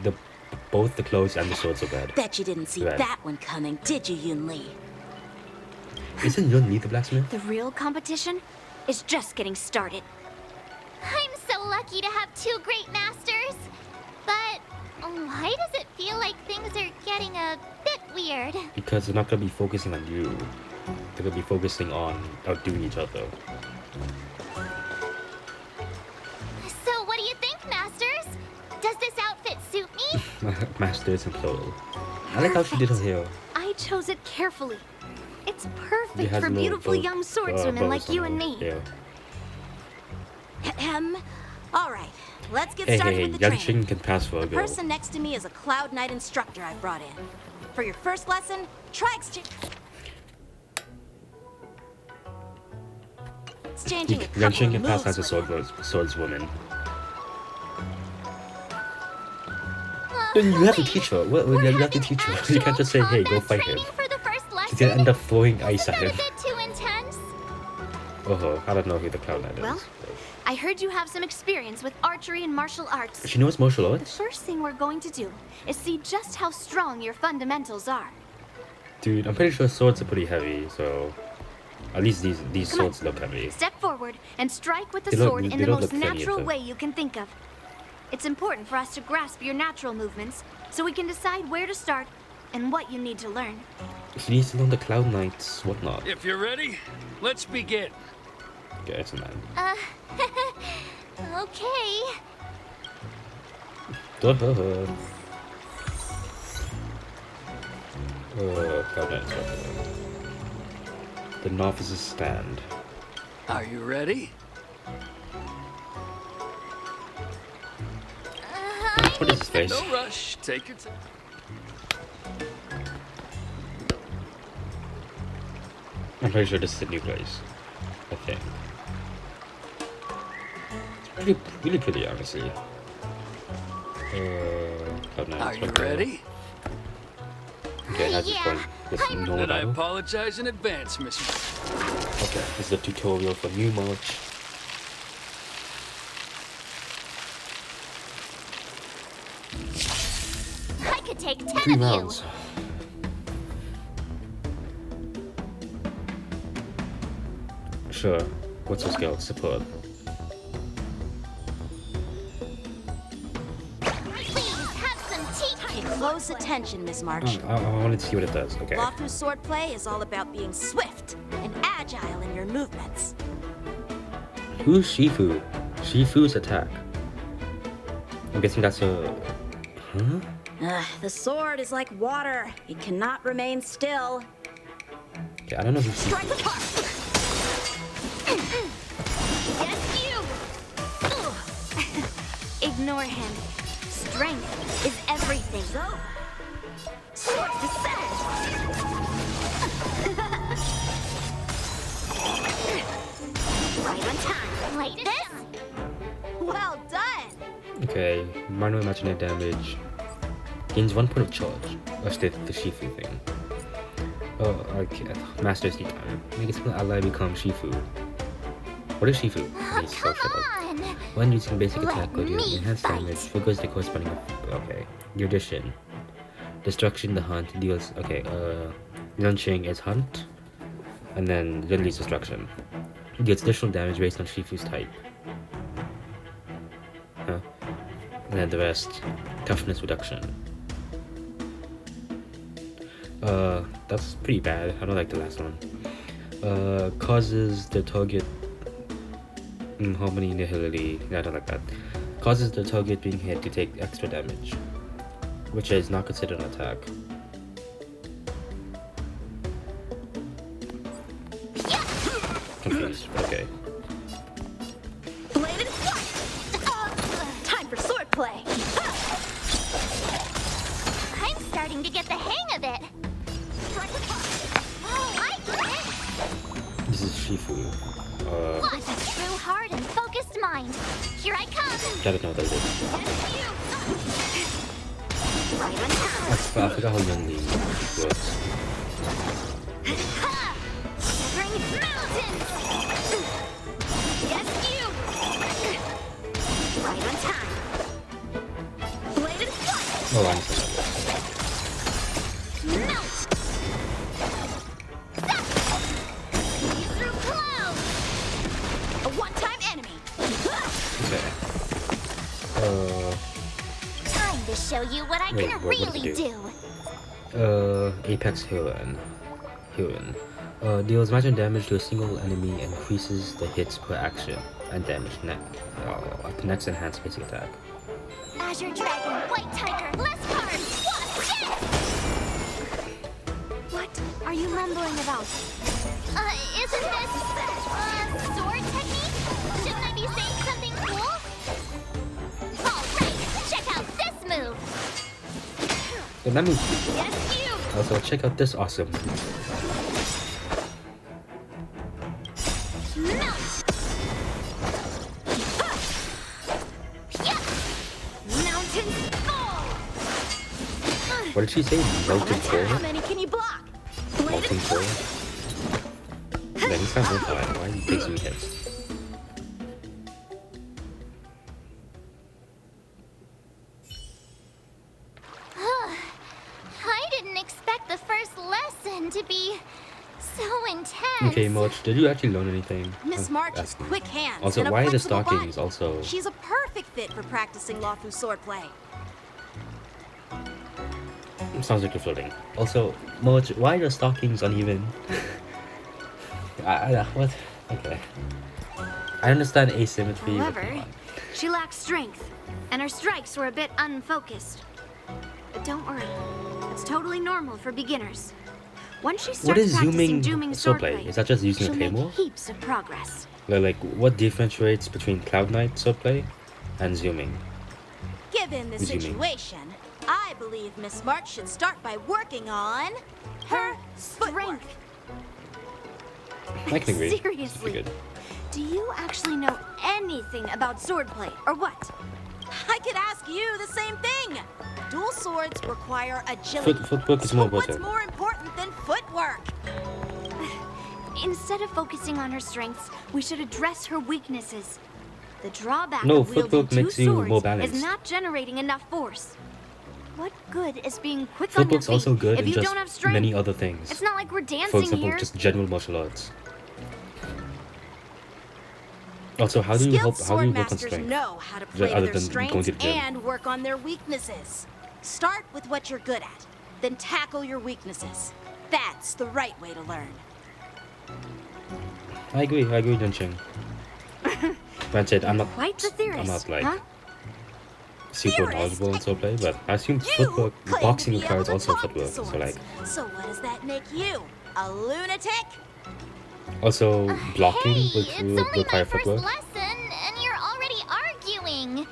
A: both the clothes and the swords are red.
F: Bet you didn't see
A: Red.
F: that one coming, did you, Yun Li?
A: Isn't Yun Li the blacksmith?
G: The real competition is just getting started.
E: I'm so lucky to have two great masters. But why does it feel like things are getting a bit weird?
A: Because they're not going to be focusing on you. They're going to be focusing on outdoing each other.
E: So what do you think, Masters? Does this outfit suit me?
A: Masters and plural. I like how she did her hair.
G: I chose it carefully. It's
A: It
G: perfect
A: has
G: for
A: little
G: beautiful
A: bow-
G: young swordswomen
A: bows
G: like
A: on
G: you
A: her
G: and me.
A: hair.
F: Ahem. All right, let's get
A: Hey,
F: started
A: hey,
F: with the
A: Yanqing
F: training.
A: can pass for a
F: The
A: girl.
F: person next to me is a Cloud Knight instructor I brought in. For your first lesson, try exchanging a couple
A: Yanqing
F: of
A: can pass
F: moves
A: as a
F: with him.
A: swordswoman. Then you have to teach her. Well, you have to teach her. You can't just say, hey, go fight him.
E: For the first lesson?
A: She's gonna end up throwing ice at
E: Isn't
A: him.
E: that a bit too intense?
A: Oh, I don't know who the Cloud Knight is.
G: Well, I heard you have some experience with archery and martial arts.
A: She knows martial
G: The
A: arts?
G: first thing we're going to do is see just how strong your fundamentals are.
A: Dude, I'm pretty sure swords are pretty heavy, so... At least these
G: Come on.
A: swords look heavy.
G: Step forward and strike with the
A: They look-
G: sword in
A: they
G: the
A: don't
G: most
A: look funny,
G: natural
A: though.
G: way you can think of. It's important for us to grasp your natural movements so we can decide where to start and what you need to learn.
A: She needs to learn the Cloud Knight's whatnot.
J: If you're ready, let's begin.
A: Okay, it's a man.
E: Okay.
A: Duh. Cloud Knight's whatnot. The novice's stand.
J: Are you ready?
A: What is his face?
J: No rush. Take your time.
A: I'm pretty sure this is a new place. I think. It's really pretty, honestly. Cloud Knight's
J: Are you
A: whatnot.
J: ready?
A: Okay, how's this
E: Yeah,
A: going? This
E: I'm-
A: normal
J: Then I
A: battle?
J: apologize in advance, Miss.
A: Okay, this is a tutorial for new March.
E: I could take 10
A: 3
E: of you.
A: rounds. Sure. What's your skill? Support.
E: Please have some tea.
F: Pay close attention, Miss March.
A: I wanted to see what it does. Okay.
F: Lawfu swordplay is all about being swift and agile in your movements.
A: Who's Shifu? Shifu's attack. I'm guessing that's a... Huh?
F: The sword is like water. It cannot remain still.
A: Okay, I don't know who
F: Strike
A: Shifu
F: with heart.
E: Yes, you.
G: Ignore him. Strength is everything.
F: So, sword descend.
E: Right on time. Like this?
F: Well done.
A: Okay, minor imaginary damage. Gains 1 point of charge. That's the Shifu thing. Oh, okay. Master Steed time. Make a single ally become Shifu. What is Shifu? He's so
E: Come
A: shut up.
E: on.
A: When using basic
E: Let
A: attack, go to
E: me
A: enhanced
E: fight.
A: damage, triggers the corresponding. Okay. Your addition. Destruction, the hunt, deals. Okay, Launching is hunt. And then Lili's destruction. Deals additional damage based on Shifu's type. Huh? And then the rest. Toughness reduction. That's pretty bad. I don't like the last one. Causes the target harmony nihility. Yeah, I don't like that. Causes the target being hit to take extra damage, which is not considered an attack. Confused. Okay.
F: Bladed flight. Time for swordplay.
E: I'm starting to get the hang of it. Oh, I get it.
A: This is Shifu.
E: What a true heart and focused mind. Here I come.
A: I don't know what that is.
E: Yes, you.
A: I forgot how Yun Li works.
G: Bring mountains! Yes, you! Right on time. Blade and foot!
A: Oh, I'm sorry.
G: Melt! Zap! Squeeze through cloud! A one-time enemy!
A: Okay.
E: Time to show you what I
A: Wait,
E: can
A: what does
E: really
A: it
E: do.
A: Apex Heroine. Deals magic damage to a single enemy, increases the hits per action and damage next enhanced basic attack.
E: Azure Dragon, White Tiger, less cards!
G: What are you mumbling about?
E: Isn't this, sword technique? Shouldn't I be saying something cool? Alright, check out this move!
A: And that move.
E: Yes, you!
A: Also, check out this awesome move.
E: Melt! Mountains fall!
A: What did she say? Melting
F: How
A: core?
F: many can you block?
A: Melting core? Man, he's not Honkai. Why are you taking hits?
E: I didn't expect the first lesson to be so intense.
A: Okay, Moch, did you actually learn anything?
F: Miss March has
A: Asking.
F: quick hands.
A: Also,
F: and a
A: why are the
F: flexible
A: stockings
F: body.
A: also?
F: She's a perfect fit for practicing Lawfu swordplay.
A: Sounds like you're floating. Also, Moch, why are the stockings uneven? What? Okay. I understand asymmetry. but
G: However,
A: come on.
G: she lacks strength, and her strikes were a bit unfocused. But don't worry, it's totally normal for beginners. Once she starts
A: What is
G: practicing
A: zooming
G: swordplay,
A: swordplay? Is that just using
G: she'll
A: a
G: make
A: claymore?
G: heaps of progress.
A: Like, what differentiates between Cloud Knight swordplay and zooming?
F: Given the
A: What do you mean?
F: situation, I believe Miss March should start by working on her strength.
A: I can agree. It's
G: Seriously,
A: pretty good.
G: do you actually know anything about swordplay, or what?
F: I could ask you the same thing. Dual swords require agility.
A: Footwork is
F: So
A: more
F: what's
A: important.
F: more important than footwork?
G: Instead of focusing on her strengths, we should address her weaknesses. The drawback
A: No,
G: of wielding
A: footwork
G: two
A: makes you
G: swords
A: more balanced.
G: is not generating enough force. What good is being quick on your
A: Footwork's
G: feet
A: also good
G: if
A: in
G: you
A: just
G: don't have strength?
A: many other things.
G: It's not like we're
A: For
G: dancing
A: example,
G: here.
A: just general martial arts. Also, how do you
F: Skilled
A: work on
F: sword masters
A: strength?
F: know how to play
A: Other
F: to their
A: than going
F: strengths
A: to the gym.
F: and work on their weaknesses. Start with what you're good at, then tackle your weaknesses. That's the right way to learn.
A: I agree, Juncheng. Granted, I'm not,
G: Quite the theorist,
A: I'm not like
G: huh?
A: super
F: Theorist?
A: knowledgeable in swordplay, but I assume
F: You
A: footwork,
F: claim
A: boxing
F: to be
A: requires
F: able to
A: also
F: talk to
A: footwork. So
F: swords.
A: like,
F: So what does that make you? A lunatic?
A: also blocking
E: Hey,
A: would
E: it's only
A: require
E: my first
A: footwork.
E: lesson, and you're already arguing.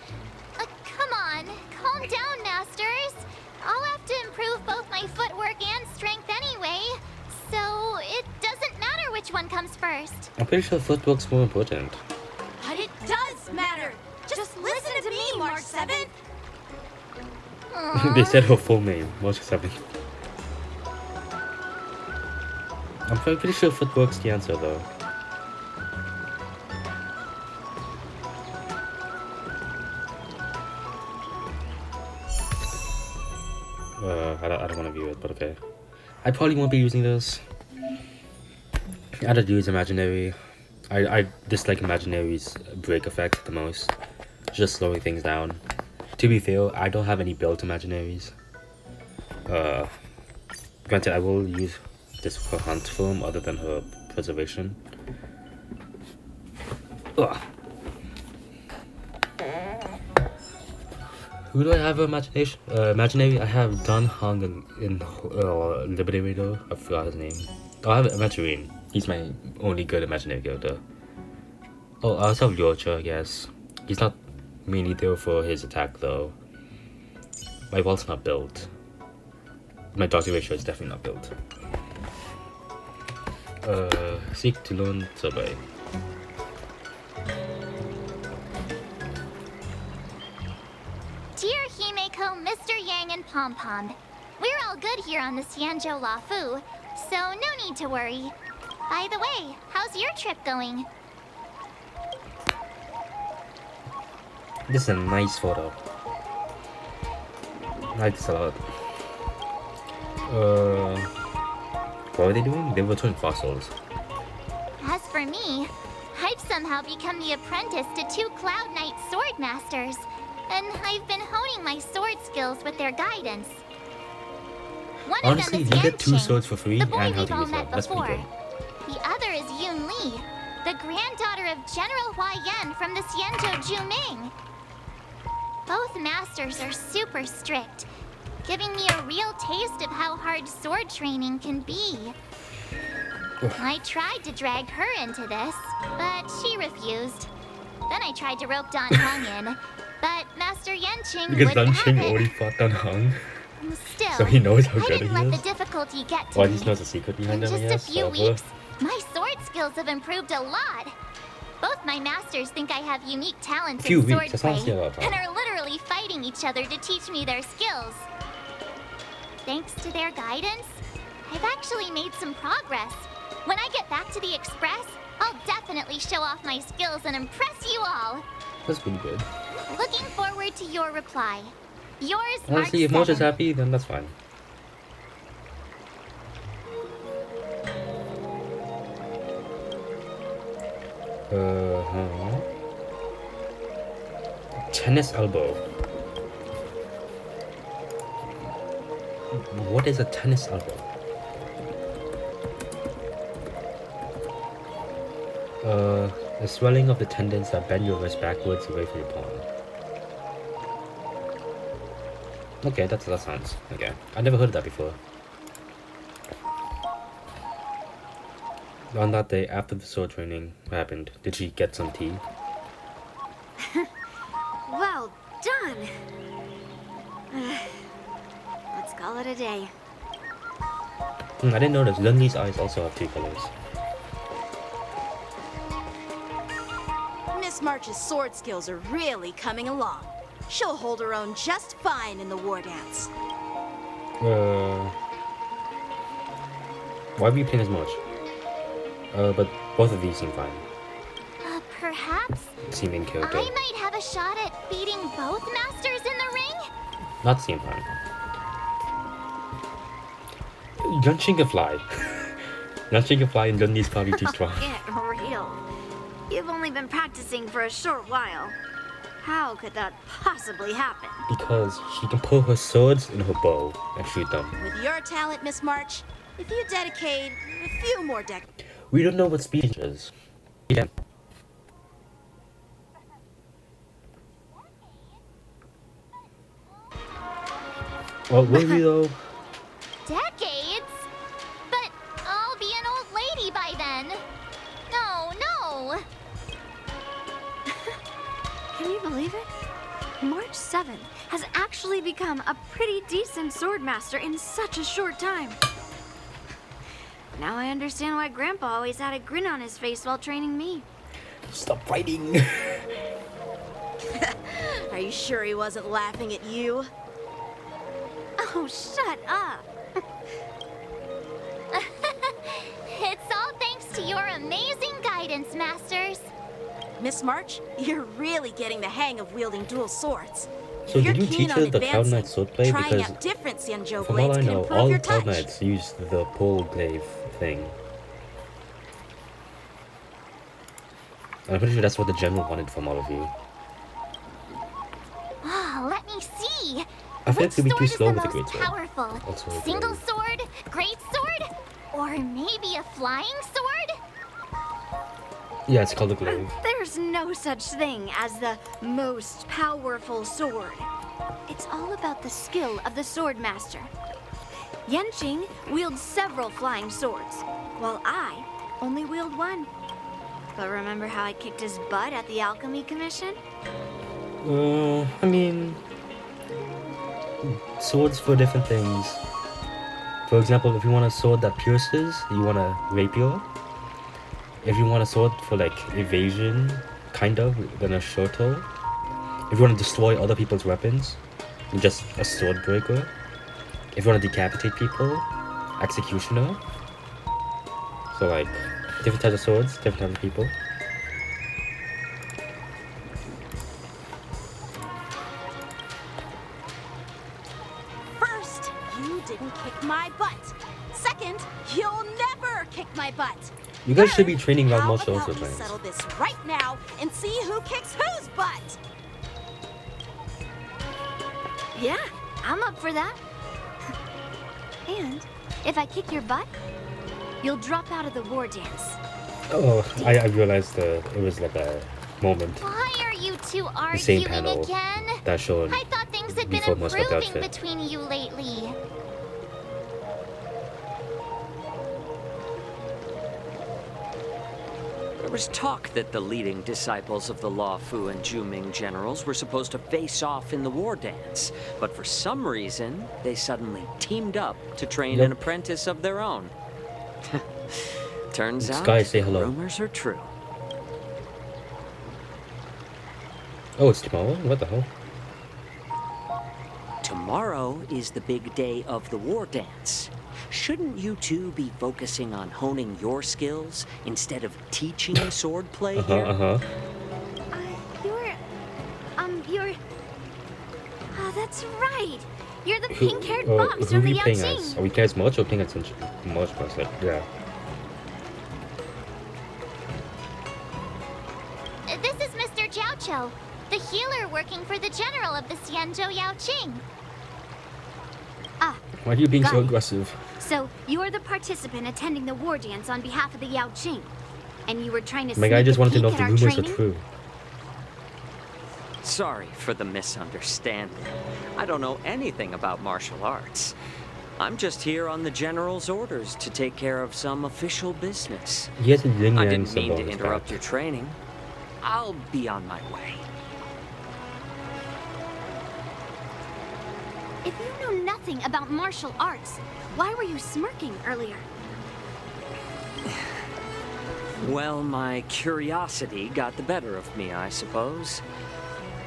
E: Come on, calm down, masters. I'll have to improve both my footwork and strength anyway, so it doesn't matter which one comes first.
A: I'm pretty sure footwork's more important.
F: But it does matter. Just listen to me, March 7th.
A: They said her full name, March 7th. I'm pretty sure footwork's the answer though. I don't want to view it, but okay. I probably won't be using this. I don't use imaginary. I dislike imaginary's break effect the most. Just slowing things down. To be fair, I don't have any built imaginaries. Granted, I will use this for hunt form other than her preservation. Ugh. Who do I have imagination? Imaginary? I have Dan Hong in Liberator. I forgot his name. Oh, I have Imaginary. He's my only good imaginary character. Oh, I also have Lyocha, I guess. He's not mainly there for his attack though. My vault's not built. My dodging ratio is definitely not built. Seek to learn survey.
E: Dear Himeko, Mr. Yang, and and Pom Pom. We're all good here on the Xianzhou Luofu, so no need to worry. By the way, how's your trip going?
A: This is a nice photo. I like this a lot. What were they doing? They were returning fossils.
E: As for me, I've somehow become the apprentice to 2 Cloud Knight sword masters, and I've been honing my sword skills with their guidance. One
A: Honestly,
E: of them
A: you
E: is
A: get 2
E: Yanqing,
A: swords for free
E: the boy
A: and how
E: we've
A: to
E: all
A: use them.
E: met
A: That's pretty
E: before.
A: good.
E: The other is Yun Li, the granddaughter of General Hua Yan from the Xianzhou Juming. Both masters are super strict, giving me a real taste of how hard sword training can be. I tried to drag her into this, but she refused. Then I tried to rope Dan Heng in, but Master Yanqing
A: Because Dan
E: wouldn't
A: Ching
E: have
A: already
E: it.
A: fought Dan Heng.
E: Still,
A: So he knows how
E: I
A: good
E: didn't
A: he
E: let
A: is?
E: the difficulty get to
A: Or
E: me.
A: he knows the secret behind
E: In
A: them, I
E: just a
A: guess.
E: few
A: Whatever.
E: weeks, my sword skills have improved a lot. Both my masters think I have unique talents
A: Few
E: in
A: weeks, that's
E: swordplay
A: honestly a lot of
E: and
A: time.
E: are literally fighting each other to teach me their skills. Thanks to their guidance, I've actually made some progress. When I get back to the Express, I'll definitely show off my skills and impress you all.
A: That's pretty good.
E: Looking forward to your reply. Yours, Mark
A: Honestly, if March is
E: 7.
A: happy, then that's fine. Tennis elbow. What is a tennis elbow? The swelling of the tendons that bend your wrist backwards away from your palm. Okay, that sounds okay. I never heard of that before. On that day after the sword training, what happened? Did she get some tea?
G: Well done. Let's call it a day.
A: I didn't notice. Lunli's eyes also have 2 colors.
F: Miss March's sword skills are really coming along. She'll hold her own just fine in the war dance.
A: Why were you playing as much? But both of these seem fine.
E: Perhaps
A: Seem in character.
E: I might have a shot at beating both masters in the ring?
A: Not seem fine. Yunshin can fly. Yunshin can fly and Lunli's probably too strong.
G: Get real. You've only been practicing for a short while. How could that possibly happen?
A: Because she can pull her swords in her bow and shoot them.
F: With your talent, Miss March, if you dedicate a few more decades.
A: We don't know what speech is. Yeah. Well, will we though?
E: Decades? But I'll be an old lady by then. No, no.
G: Can you believe it? March 7th has actually become a pretty decent swordmaster in such a short time. Now I understand why Grandpa always had a grin on his face while training me.
A: Stop fighting.
F: Are you sure he wasn't laughing at you?
G: Oh, shut up.
E: It's all thanks to your amazing guidance, masters.
F: Miss March, you're really getting the hang of wielding dual swords.
A: So
F: If you're
A: did you
F: keen
A: teach
F: on
A: her the Cloud
F: advancing,
A: Knight swordplay?
F: trying
A: Because
F: out different Xianzhou
A: from all
F: blades
A: I
F: can
A: know,
F: improve
A: all
F: your
A: Cloud
F: touch.
A: Knights use the pole glaive thing. And I'm pretty sure that's what the general wanted from all of you.
E: Oh, let me see.
A: I feel like
E: Which
A: it'd be too
E: sword is
A: slow
E: the
A: with the
E: most
A: great sword.
E: powerful?
A: Also,
E: Single
A: great.
E: sword? Great sword? Or maybe a flying sword?
A: Yeah, it's called the glaive.
G: There's no such thing as the most powerful sword. It's all about the skill of the swordmaster. Yanqing wields several flying swords, while I only wield one. But remember how I kicked his butt at the Alchemy Commission?
A: I mean, swords for different things. For example, if you want a sword that pierces, you want a rapier. If you want a sword for like evasion, kind of, then a shorter. If you want to destroy other people's weapons, just a sword breaker. If you want to decapitate people, executioner. So like different types of swords, different types of people.
F: First, you didn't kick my butt. Second, you'll never kick my butt.
A: You guys should be
F: Third,
A: training wild
F: how
A: martial arts
F: about we
A: with
F: settle this right now and see who kicks whose butt?
G: Yeah, I'm up for that. And if I kick your butt, you'll drop out of the war dance.
A: Oh, I realized it was like a moment.
E: Why are you two
A: The same
E: arguing
A: panel
E: again?
A: that showed
E: I thought things had been
A: before most of the
E: improving
A: outfit.
E: between you lately.
K: There was talk that the leading disciples of the Law Fu and Juming generals were supposed to face off in the war dance, but for some reason, they suddenly teamed up to train an apprentice of their own. Turns out,
A: Sky, say hello.
K: rumors are true.
A: Oh, it's tomorrow? What the hell?
K: Tomorrow is the big day of the war dance. Shouldn't you two be focusing on honing your skills instead of teaching swordplay here?
G: You're... Oh, that's right. You're the
A: Who
G: pink-haired box
A: who are
G: from the
A: we playing as?
G: Yao
A: Are we playing as March or playing as March? Like, yeah.
E: This is Mr. Jiaoqiu, the healer working for the general of the Xianzhou Yaoqing.
A: Why are you being
G: Got
A: so
G: it.
A: aggressive?
G: So, you're the participant attending the war dance on behalf of the Yao Qing. And you were trying to
A: My guy
G: sneak
A: just
G: a
A: wanted to know
G: peek
A: if the
G: at our
A: rumors were
G: training?
A: true.
K: Sorry for the misunderstanding. I don't know anything about martial arts. I'm just here on the general's orders to take care of some official business.
A: He has a yin
K: I
A: yang
K: didn't
A: symbol
K: mean
A: on
K: to
A: his
K: interrupt
A: back.
K: your training. I'll be on my way.
G: If you know nothing about martial arts, why were you smirking earlier?
K: Well, my curiosity got the better of me, I suppose.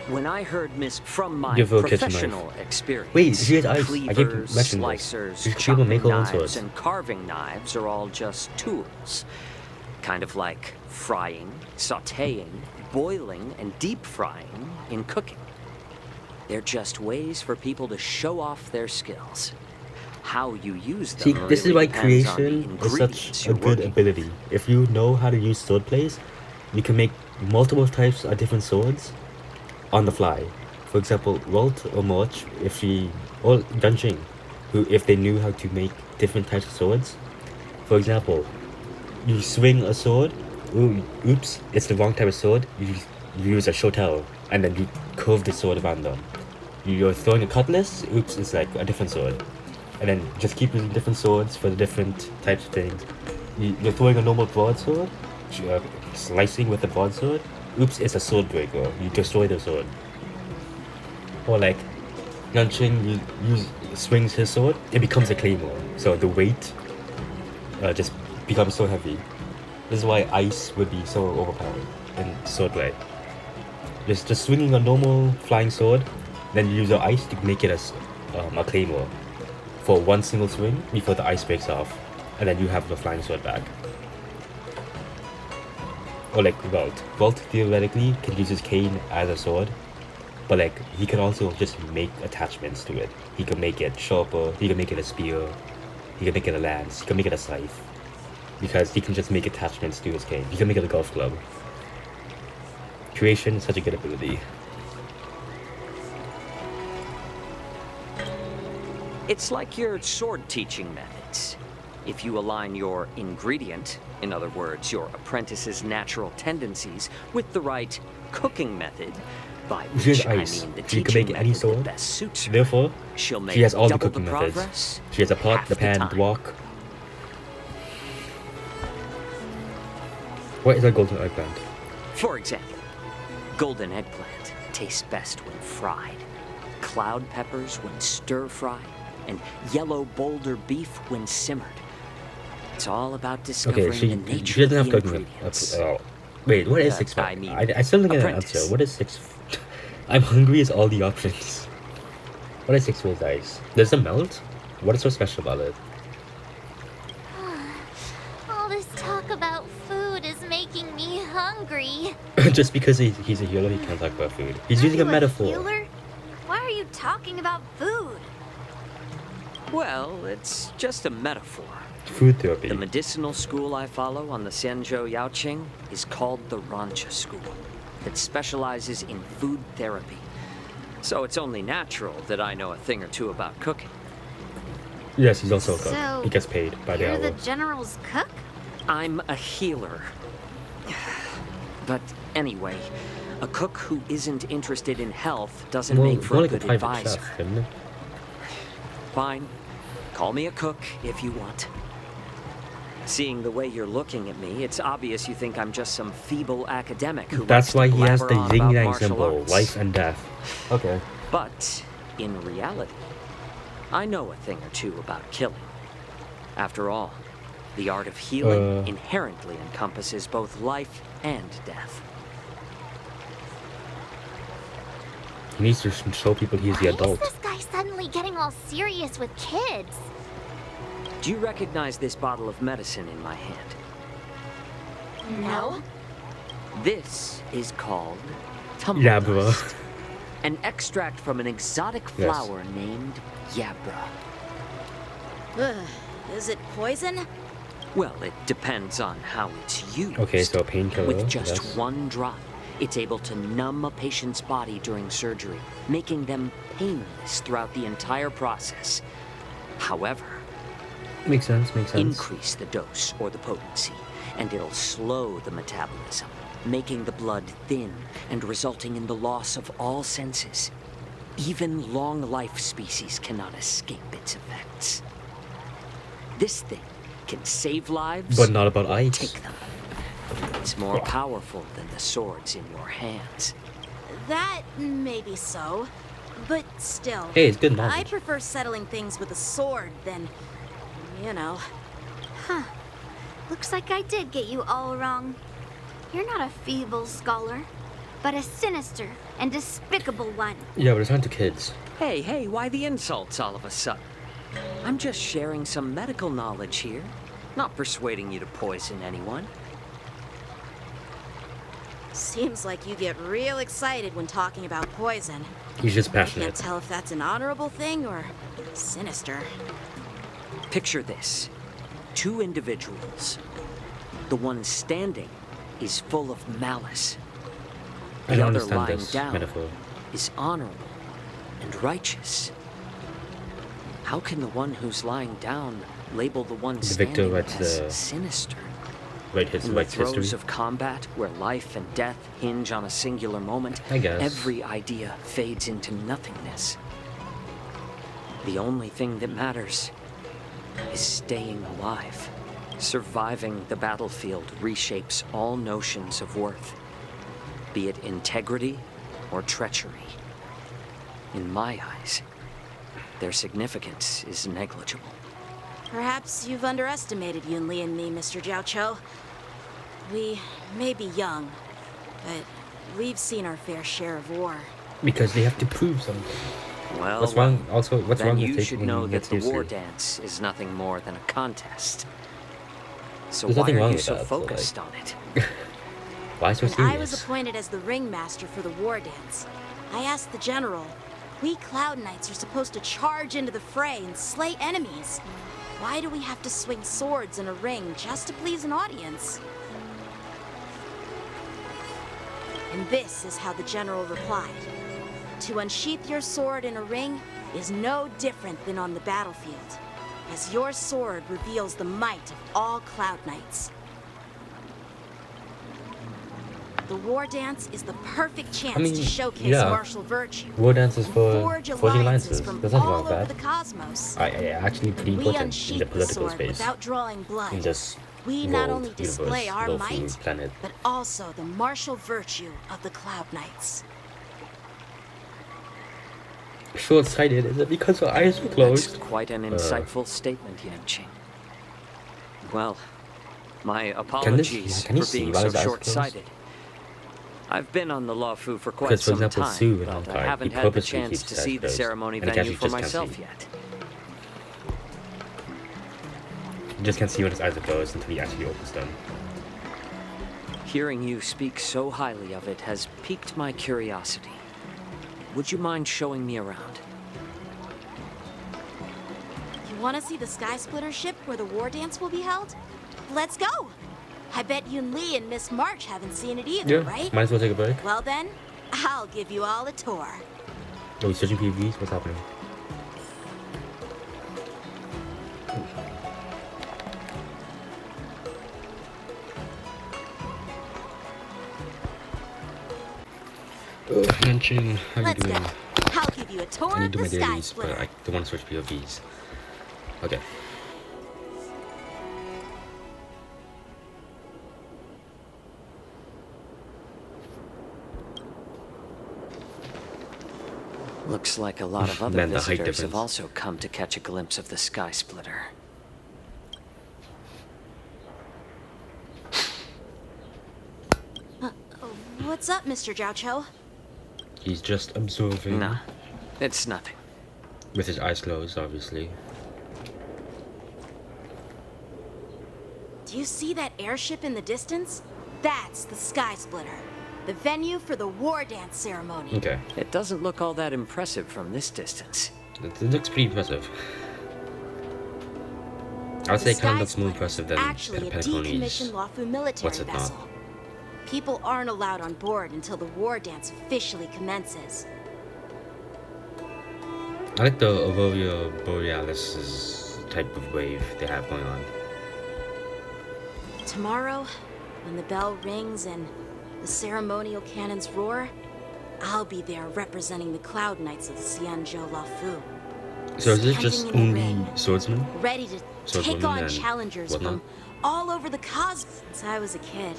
K: When I heard from my
A: Give her a kitchen
K: professional
A: knife.
K: experience,
A: Wait, she has ice. I keep
K: cleavers,
A: mentioning this.
K: slicers,
A: These people
K: chopping
A: make their own
K: knives,
A: swords.
K: and carving knives are all just tools. Kind of like frying, sautéing, boiling, and deep frying in cooking. They're just ways for people to show off their skills. How you use them
A: See, this is
K: really
A: why
K: depends on the
A: creation is
K: ingredients
A: such a
K: you're
A: good
K: working
A: ability. If you know how to use sword plays, you can make multiple types of different swords on the fly. For example, Walt or March, or Dunjing, who if they knew how to make different types of swords. For example, you swing a sword, oops, it's the wrong type of sword, you use a shotel, and then you curve the sword around them. You're throwing a cutlass, oops, it's like a different sword. And then just keep using different swords for the different types of things. You're throwing a normal broadsword, slicing with a broadsword, oops, it's a sword breaker, you destroy the sword. Or like, Yanqing swings his sword, it becomes a claymore, so the weight just becomes so heavy. This is why ice would be so overpowered in swordplay. Just swinging a normal flying sword, then you use your ice to make it as a claymore for one single swing before the ice breaks off, and then you have the flying sword back. Or like Walt. Walt theoretically can use his cane as a sword, but like he can also just make attachments to it. He can make it sharper, he can make it a spear, he can make it a lance, he can make it a scythe. Because he can just make attachments to his cane. He can make it a golf club. Creation is such a good ability.
K: It's like your sword teaching methods. If you align your ingredient, in other words, your apprentice's natural tendencies, with the right cooking method, by
A: She has
K: which I
A: ice.
K: mean the
A: She can
K: teaching
A: make any
K: method that
A: sword.
K: best suits her,
A: Therefore,
K: she'll make
A: she has all the
K: double
A: cooking
K: progress,
A: methods. She has a pot,
K: half
A: the pan, the
K: time.
A: wok. What is a golden eggplant?
K: For example, golden eggplant tastes best when fried, cloud peppers when stir-fried, and yellow boulder beef when simmered. It's all about discovering
A: Okay,
K: the nature
A: she doesn't
K: of
A: have
K: the
A: cooking.
K: ingredients.
A: Wait, what is
K: I
A: 6
K: mean,
A: I still don't get an
K: apprentice.
A: answer. What is 6? I'm hungry as all the options. What is 6 phase ice? Does it melt? What is so special about it?
E: All this talk about food is making me hungry.
A: Just because he's a healer, he can't talk about food. He's
G: Are
A: using a
G: you
A: metaphor.
G: Healer? Why are you talking about food?
K: Well, it's just a metaphor.
A: Food therapy.
K: The medicinal school I follow on the Xianzhou Yaoqing is called the Rancha School. That specializes in food therapy. So it's only natural that I know a thing or two about cooking.
A: Yes, he's also a cook.
G: So,
A: He gets paid by the
G: You're
A: hour.
G: the general's cook?
K: I'm a healer. But anyway, a cook who isn't interested in health doesn't
A: Well,
K: make for
A: more
K: a
A: like a
K: good
A: private
K: advisor.
A: chef, isn't it?
K: Fine. Call me a cook if you want. Seeing the way you're looking at me, it's obvious you think I'm just some feeble academic who
A: That's why
K: likes to
A: he has the
K: blabber on
A: yin
K: about
A: yang
K: martial
A: symbol,
K: arts.
A: life and death. Okay.
K: But in reality, I know a thing or two about killing. After all, the art of healing inherently encompasses both life and death.
A: He needs to show people he's the
E: Why is
A: adult.
E: this guy suddenly getting all serious with kids?
K: Do you recognize this bottle of medicine in my hand?
F: No?
K: This is called
A: Yeah, bro.
K: tumbledust, an extract from an exotic
A: Yes.
K: flower named Yabra.
F: Ugh, is it poison?
K: Well, it depends on how it's used.
A: Okay, so a painkiller.
K: With just
A: yes.
K: one drop, it's able to numb a patient's body during surgery, making them painless throughout the entire process. However,
A: Makes sense, makes sense.
K: increase the dose or the potency, and it'll slow the metabolism, making the blood thin and resulting in the loss of all senses. Even long-life species cannot escape its effects. This thing can save lives,
A: But not about
K: or
A: ice.
K: take them. It's more powerful than the swords in your hands.
F: That may be so, but still.
A: Hey, it's good
F: I
A: knowledge.
F: prefer settling things with a sword than, you know.
G: Huh. Looks like I did get you all wrong. You're not a feeble scholar, but a sinister and despicable one.
A: Yeah, but it's not to kids.
K: Hey, why the insults all of a sudden? I'm just sharing some medical knowledge here, not persuading you to poison anyone.
F: Seems like you get real excited when talking about poison.
A: He's just
F: I can't
A: passionate.
F: tell if that's an honorable thing or sinister.
K: Picture this. 2 individuals. The one standing is full of malice.
A: I
K: The
A: don't
K: other
A: understand
K: lying
A: this
K: down
A: metaphor.
K: is honorable and righteous. How can the one who's lying down label the one
A: The victor
K: standing
A: writes
K: as
A: the-
K: sinister?
A: Right, his
K: In the
A: right
K: throes
A: history.
K: of combat, where life and death hinge on a singular moment,
A: I guess.
K: every idea fades into nothingness. The only thing that matters is staying alive. Surviving the battlefield reshapes all notions of worth, be it integrity or treachery. In my eyes, their significance is negligible.
F: Perhaps you've underestimated Yun Li and me, Mr. Jiao Cho. We may be young, but we've seen our fair share of war.
A: Because they have to prove something.
K: Well,
A: What's wrong? Also, what's
K: then
A: wrong
K: you
A: with
K: should
A: taking
K: know
A: it
K: that the war
A: seriously?
K: dance is nothing more than a contest. So
A: There's
K: why
A: nothing
K: are
A: wrong
K: you
A: with
K: so
A: that, so,
K: focused
A: like-
K: on it?
A: Why so
F: When
A: serious?
F: I was appointed as the ringmaster for the war dance, I asked the general, we Cloud Knights are supposed to charge into the fray and slay enemies. Why do we have to swing swords in a ring just to please an audience? And this is how the general replied. To unsheath your sword in a ring is no different than on the battlefield, as your sword reveals the might of all Cloud Knights. The war dance is the perfect chance
A: mean,
F: to showcase
A: yeah.
F: martial virtue.
A: War dance is
F: and
A: for
F: forge
A: forging
F: alliances
A: alliances.
F: from
A: There's nothing wrong
F: all
A: with
F: over
A: that.
F: the cosmos.
A: I actually pretty
F: We
A: important in the
F: unsheath the
A: political
F: sword
A: space.
F: without drawing blood.
A: In this
F: We not
A: world,
F: only display
A: universe,
F: our
A: Lawful
F: might,
A: planet.
F: but also the martial virtue of the Cloud Knights.
A: Short-sighted, is it because her eyes are
K: That's
A: closed?
K: quite an insightful statement, Yanqing. Well, my apologies
A: can you
K: for
A: see
K: being
A: why
K: so
A: his eyes are
K: short-sighted. I've been on the Luofu for quite
A: Because, for
K: some
A: example,
K: time,
A: Sue in
K: but
A: Honkai,
K: I
A: he
K: haven't had the
A: purposely
K: chance
A: keeps
K: to see the
A: skyscrapers,
K: ceremony
A: and he
K: venue
A: actually
K: for
A: just can't
K: myself
A: see.
K: yet.
A: You just can't see what his eyes are closed until he actually opens them.
K: Hearing you speak so highly of it has piqued my curiosity. Would you mind showing me around?
F: You want to see the Sky Splitter ship where the war dance will be held? Let's go! I bet Yun Li and Miss March haven't seen it either, right?
A: Might as well take a break.
F: Well then, I'll give you all a tour.
A: Oh, he's switching PVs? What's happening? Mention, how you
F: Let's
A: doing?
F: go. I'll give you a tour
A: I need
F: of
A: to do
F: the
A: my
F: Sky
A: dailies, but
F: Splitter.
A: I don't want to switch POVs. Okay.
K: Looks like a lot of other
A: Man, the height
K: visitors have
A: difference.
K: also come to catch a glimpse of the Sky Splitter.
F: What's up, Mr. Jiaoqiu?
A: He's just observing.
K: Nah, it's nothing.
A: With his eyes closed, obviously.
F: Do you see that airship in the distance? That's the Sky Splitter, the venue for the war dance ceremony.
A: Okay.
K: It doesn't look all that impressive from this distance.
A: It looks pretty impressive. I would say it kind of looks more impressive than
F: actually a decommissioned
A: Penacony's.
F: Luofu military
A: What's it not?
F: vessel. People aren't allowed on board until the war dance officially commences.
A: I like the Aurora Borealis type of wave they have going on.
F: Tomorrow, when the bell rings and the ceremonial cannons roar, I'll be there representing the Cloud Knights of the Xianzhou Luofu.
A: So is it just
F: Standing in the
A: only
F: ring,
A: swordsmen?
F: ready to take
A: Swordswomen
F: on
A: and
F: challengers
A: whatnot?
F: from all over the cosmos. Since I was a kid,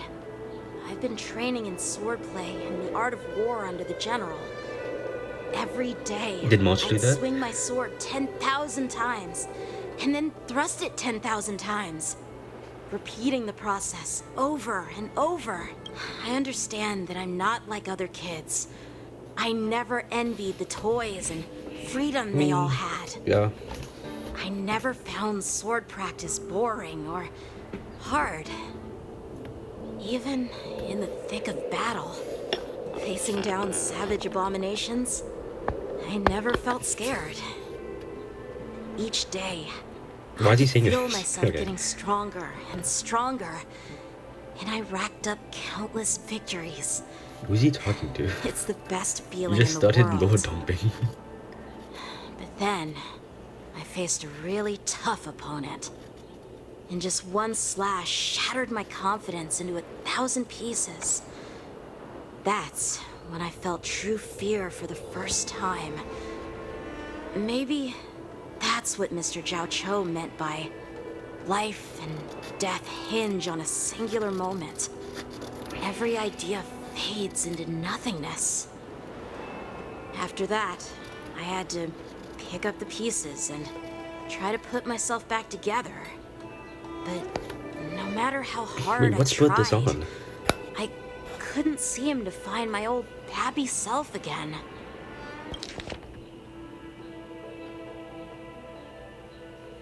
F: I've been training in swordplay and the art of war under the general. Every day,
A: Did March do
F: I'd
A: that?
F: swing my sword 10,000 times, and then thrust it 10,000 times, repeating the process over and over. I understand that I'm not like other kids. I never envied the toys and freedom they all had.
A: Yeah.
F: I never found sword practice boring or hard. Even in the thick of battle, facing down savage abominations, I never felt scared. Each day,
A: Why is he saying
F: I feel
A: this?
F: myself
A: Okay.
F: getting stronger and stronger, and I racked up countless victories.
A: Who's he talking to?
F: It's the best
A: You
F: feeling
A: just
F: in the
A: started
F: world.
A: low dumping.
F: But then, I faced a really tough opponent. And just one slash shattered my confidence into 1,000 pieces. That's when I felt true fear for the first time. Maybe that's what Mr. Jiaoqiu meant by life and death hinge on a singular moment. Every idea fades into nothingness. After that, I had to pick up the pieces and try to put myself back together. But no matter how hard
A: Wait, what's
F: I tried,
A: brought this on?
F: I couldn't seem to find my old happy self again.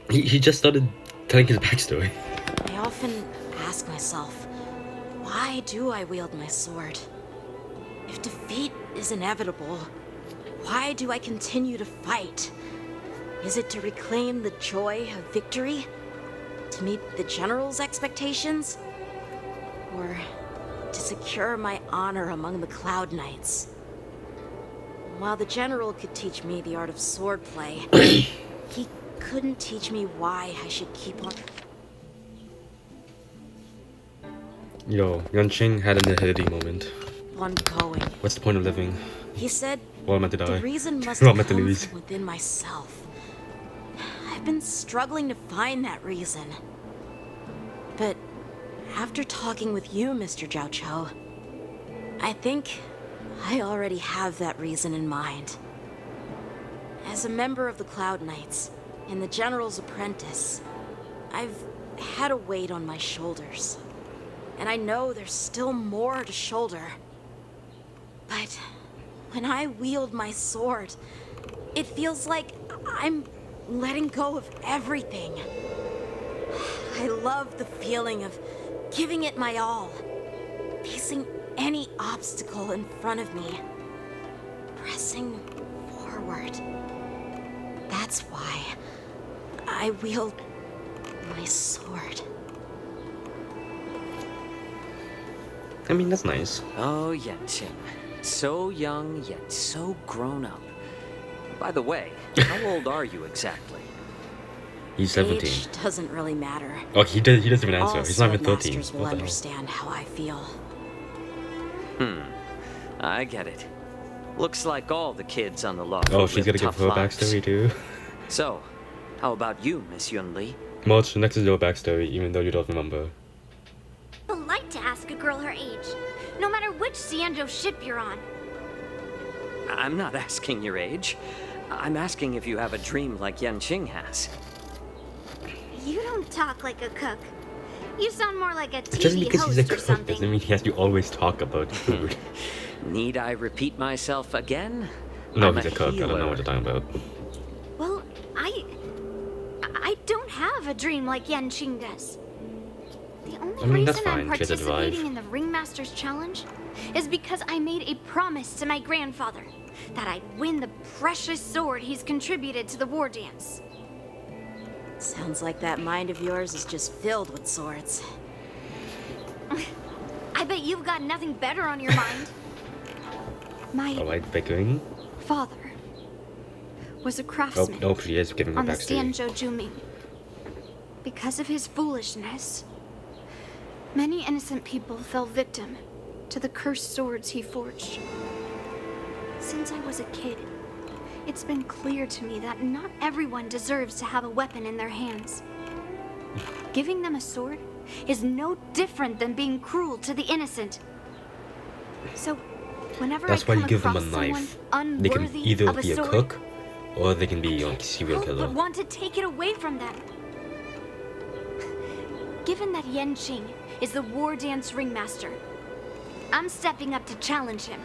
A: He just started telling his backstory.
F: I often ask myself, why do I wield my sword? If defeat is inevitable, why do I continue to fight? Is it to reclaim the joy of victory? To meet the general's expectations? Or to secure my honor among the Cloud Knights? While the general could teach me the art of swordplay, he couldn't teach me why I should keep on...
A: Yo, Yunqing had an Ahidi moment.
F: on going.
A: What's the point of living?
F: He said,
A: We're all meant to die.
F: the reason must
A: We're all
F: come
A: meant to lose.
F: from within myself. I've been struggling to find that reason. But after talking with you, Mr. Jiaoqiu, I think I already have that reason in mind. As a member of the Cloud Knights and the General's apprentice, I've had a weight on my shoulders. And I know there's still more to shoulder. But when I wield my sword, it feels like I'm letting go of everything. I love the feeling of giving it my all, facing any obstacle in front of me, pressing forward. That's why I wield my sword.
A: I mean, that's nice.
K: Oh, Yenching. So young, yet so grown up. By the way, how old are you exactly?
A: He's 17.
F: Age doesn't really matter.
A: Oh, he doesn't even answer.
F: All
A: He's not even
F: sword
A: 13.
F: masters will
A: What the hell?
F: understand how I feel.
K: I get it. Looks like all the kids on the law.
A: Oh, she's gonna
K: live
A: give
K: tough
A: her
K: lives.
A: backstory too.
K: So, how about you, Miss Yunli?
A: Much next is your backstory, even though you don't remember.
G: Polite to ask a girl her age, no matter which Xianzhou ship you're on.
K: I'm not asking your age. I'm asking if you have a dream like Yenching has.
G: You don't talk like a cook. You sound more like a
A: Just
G: TV
A: because he's a
G: host or
A: cook
G: something.
A: doesn't mean he has to always talk about food.
K: Need I repeat myself again?
A: No,
K: I'm
A: he's a cook. I don't know
K: healer.
A: what you're talking about.
G: Well, I don't have a dream like Yanqing does. The only
A: I mean, that's
G: reason I'm
A: fine. She has a drive.
G: participating in the Ringmaster's Challenge is because I made a promise to my grandfather that I'd win the precious sword he's contributed to the war dance.
F: Sounds like that mind of yours is just filled with swords.
G: I bet you've got nothing better on your mind. My
A: Alright, bickering.
G: father was a
A: Oh,
G: craftsman
A: nope, she is giving her
G: on the
A: backstory.
G: Xianzhou Juming. Because of his foolishness, many innocent people fell victim to the cursed swords he forged. Since I was a kid, it's been clear to me that not everyone deserves to have a weapon in their hands. Giving them a sword is no different than being cruel to the innocent. So, whenever
A: That's
G: I
A: why
G: come
A: you give them a
G: across someone
A: knife. They can
G: unworthy
A: either
G: of a
A: be a
G: sword,
A: cook, or they can be a serial
G: who
A: killer.
G: would want to take it away from them? Given that Yanqing is the war dance ringmaster, I'm stepping up to challenge him.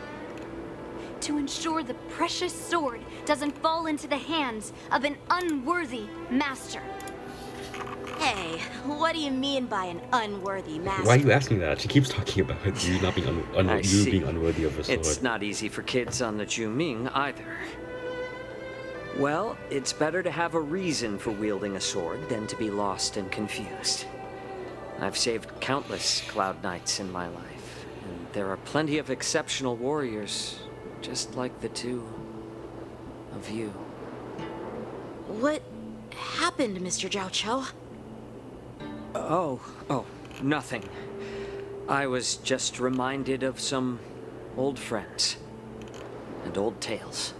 G: To ensure the precious sword doesn't fall into the hands of an unworthy master.
F: Hey, what do you mean by an unworthy master?
A: Why are you asking that? She keeps talking about you not being
K: I
A: you
K: see.
A: being unworthy of a sword.
K: It's not easy for kids on the Juming either. Well, it's better to have a reason for wielding a sword than to be lost and confused. I've saved countless Cloud Knights in my life, and there are plenty of exceptional warriors, just like the two of you.
F: What happened, Mr. Zhao Cho?
K: Oh, nothing. I was just reminded of some old friends and old tales.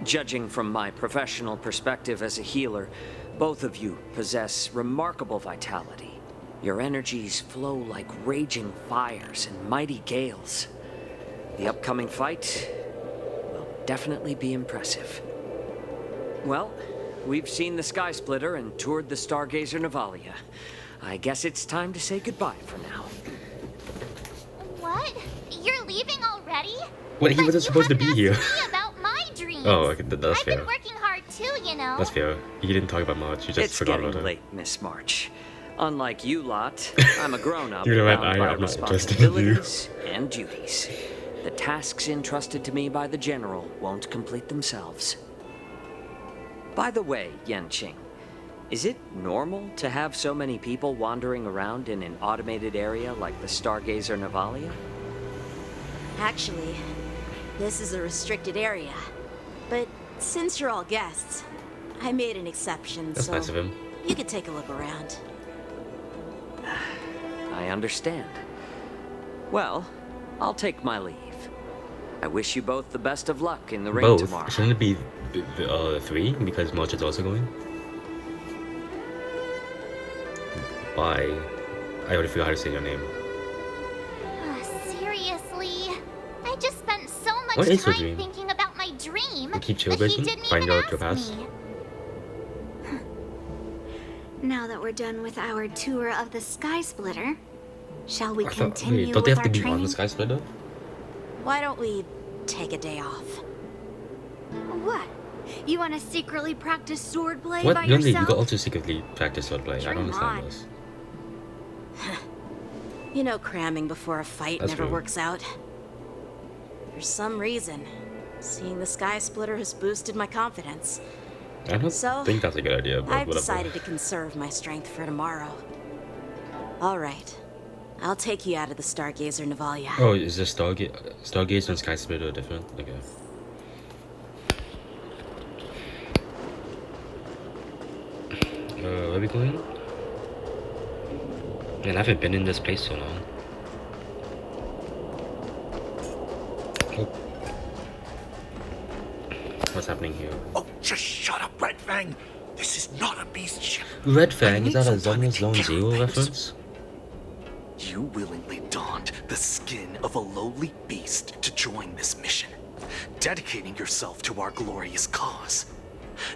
K: Judging from my professional perspective as a healer, both of you possess remarkable vitality. Your energies flow like raging fires and mighty gales. The upcoming fight will definitely be impressive. Well, we've seen the Sky Splitter and toured the Stargazer Navalia. I guess it's time to say goodbye for now.
E: What? You're leaving already?
A: Wait, he
E: But
A: wasn't
E: you
A: supposed to
E: haven't
A: be here.
E: asked me about my dreams.
A: Oh, okay, that's
E: I've
A: fair.
E: been working hard too, you know.
A: That's fair. He didn't talk about much. He just
K: It's
A: forgot
K: getting
A: about it.
K: late, Miss March. Unlike you lot, I'm a grown-up
A: You know what?
K: bound by
A: I'm not interested in you.
K: responsibilities and duties. The tasks entrusted to me by the General won't complete themselves. By the way, Yanqing, is it normal to have so many people wandering around in an automated area like the Stargazer Navalia?
F: Actually, this is a restricted area. But since you're all guests, I made an exception,
A: That's
F: so
A: nice of him.
F: you could take a look around.
K: I understand. Well, I'll take my leave. I wish you both the best of luck in the ring
A: Both?
K: tomorrow.
A: Shouldn't it be three? Because March is also going? Why? I already forgot how to say your name.
E: Seriously? I just spent so much
A: What is your
E: time
A: dream?
E: thinking about my dream.
A: You keep
E: but he
A: jailbreaking?
E: didn't
A: Find
E: even
A: out your
E: ask
A: past?
E: me.
G: Now that we're done with our tour of the Sky Splitter, shall we
A: I thought,
G: continue
A: wait, don't they
G: with
A: have to
G: our
A: be
G: training?
A: on the Sky Splitter?
F: Why don't we take a day off?
G: What? You want to secretly practice swordplay
A: What?
G: by
A: You
G: yourself?
A: could also secretly practice swordplay. I don't
G: Dream
A: understand
G: on.
A: this.
F: You know, cramming before a fight
A: That's
F: never
A: rude.
F: works out. For some reason, seeing the Sky Splitter has boosted my confidence.
A: I don't
F: So,
A: think that's a good idea, but
F: I've
A: whatever.
F: decided to conserve my strength for tomorrow. All right. I'll take you out of the Stargazer, Navalia.
A: Oh, is the Stargaze and Sky Splitter different? Okay. Where are we going? Man, I haven't been in this place so long. Oh. What's happening here?
C: Oh, just shut up, Red Fang. This is not a beast ship.
A: Red Fang, is that a
C: need some time
A: Zone
C: to take care
A: Zero
C: of things.
A: reference?
L: You willingly donned the skin of a lowly beast to join this mission, dedicating yourself to our glorious cause.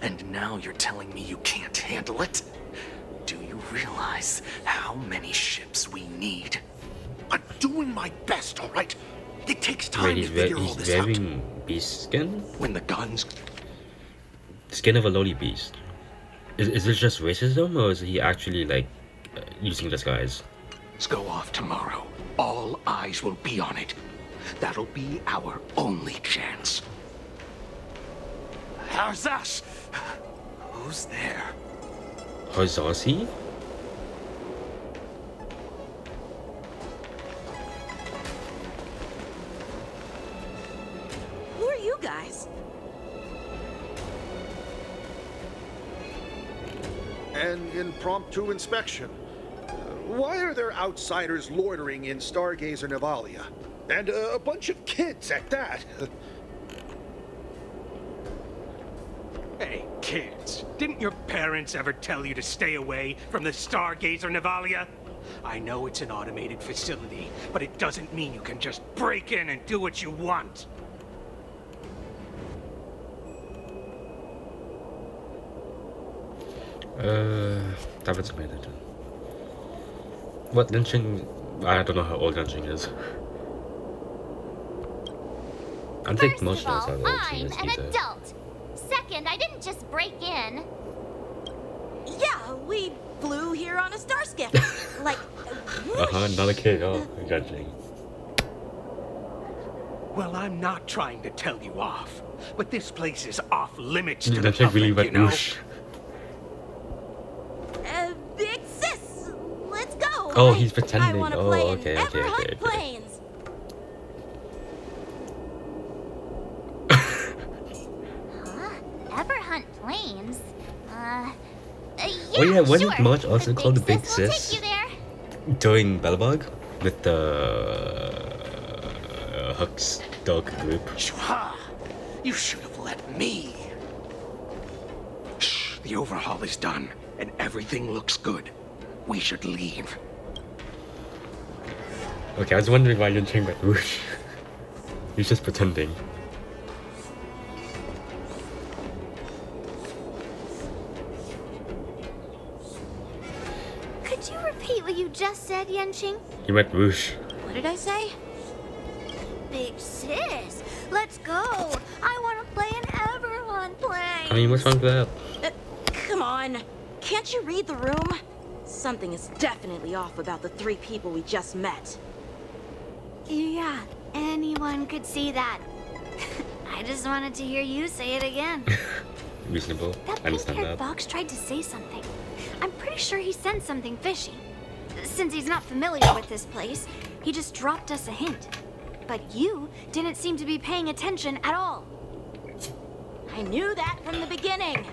L: And now you're telling me you can't handle it? Do you realize how many ships we need?
C: I'm doing my best, all right? It takes
A: Wait,
C: time to
A: he's
C: figure all
A: he's
C: this out.
A: wearing beast skin?
L: When the guns
A: Skin of a lowly beast. Is this just racism, or is he actually, like, using disguise?
L: go off tomorrow, all eyes will be on it. That'll be our only chance. How's that? Who's there?
A: Hazazi?
F: Who are you guys?
M: An impromptu inspection. Why are there outsiders loitering in Stargazer Navalia? And a bunch of kids at that.
N: Hey, kids, didn't your parents ever tell you to stay away from the Stargazer Navalia? I know it's an automated facility, but it doesn't mean you can just break in and do what you want.
A: That was amazing. What lynching? I don't know how old lynching is. I think
E: First
A: most
E: of
A: of us
E: all,
A: have old
E: I'm
A: things
E: an
A: these days.
E: adult. Second, I didn't just break in.
F: Yeah, we flew here on a starskip. Like,
A: Not a kid. Oh, judging.
N: Well, I'm not trying to tell you off, but this place is off limits to the
A: That chick
N: public,
A: really went
N: you know?
A: whoosh.
F: Big sis, let's go.
A: Oh, he's
F: I
A: pretending.
F: want to
A: Oh,
F: play
A: okay,
F: in
A: okay,
F: Everhunt
A: okay, okay.
F: Plains.
E: Everhunt Plains? Yeah,
A: Oh yeah, wasn't
E: sure.
A: March also called the Big
E: Sis will
A: Sis
E: take you there.
A: during Belobog with the Huck's dog group?
L: Shwa! You should have let me. Shh, the overhaul is done, and everything looks good. We should leave.
A: Okay, I was wondering why lynching went whoosh. He's just pretending.
G: Could you repeat what you just said, Yenching?
A: He went whoosh.
F: What did I say?
G: Big sis, let's go. I want to play in Everhunt Plains.
A: I mean, what's wrong with that?
F: Come on. Can't you read the room? Something is definitely off about the three people we just met.
G: Yeah, anyone could see that. I just wanted to hear you say it again.
A: Reasonable.
G: That
A: I understand
G: pink-haired
A: that.
G: fox tried to say something. I'm pretty sure he sensed something fishy. Since he's not familiar with this place, he just dropped us a hint. But you didn't seem to be paying attention at all.
F: I knew that from the beginning.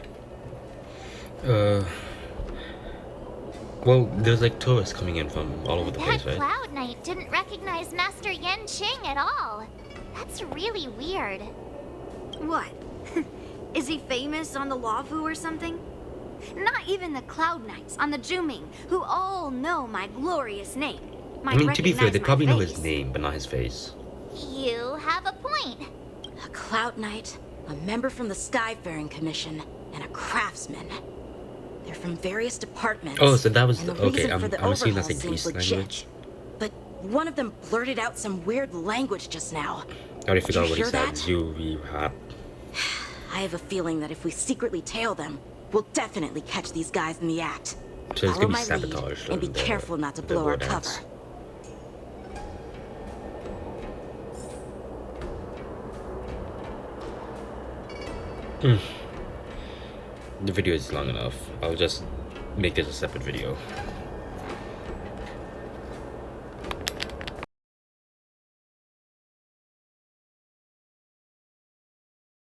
A: Well, there's like tourists coming in from all over the
E: That
A: place, right?
E: Cloud Knight didn't recognize Master Yenching at all. That's really weird.
G: What? Is he famous on the Laofu or something? Not even the Cloud Knights on the Juming, who all know my glorious name.
A: I mean, to be fair, they
G: recognize my
A: probably know his
G: face.
A: name, but not his face.
E: You have a point.
F: A Cloud Knight, a member from the Skyfaring Commission, and a craftsman. They're from various departments.
A: Oh, so that was
F: and
A: the-
F: the
A: okay,
F: reason
A: I'm-
F: for the
A: I'm assuming that's
F: overhaul
A: like
F: seems
A: Greek
F: legit.
A: language.
F: But One of them blurted out some weird language just now.
A: I already forgot
F: Did you
A: what he
F: hear
A: said.
F: that?
A: You have.
F: I have a feeling that if we secretly tail them, we'll definitely catch these guys in the act.
A: So it's
F: Follow
A: gonna be
F: my lead
A: sabotage.
F: and be careful not to blow our cover.
A: The video is long enough. I'll just make this a separate video.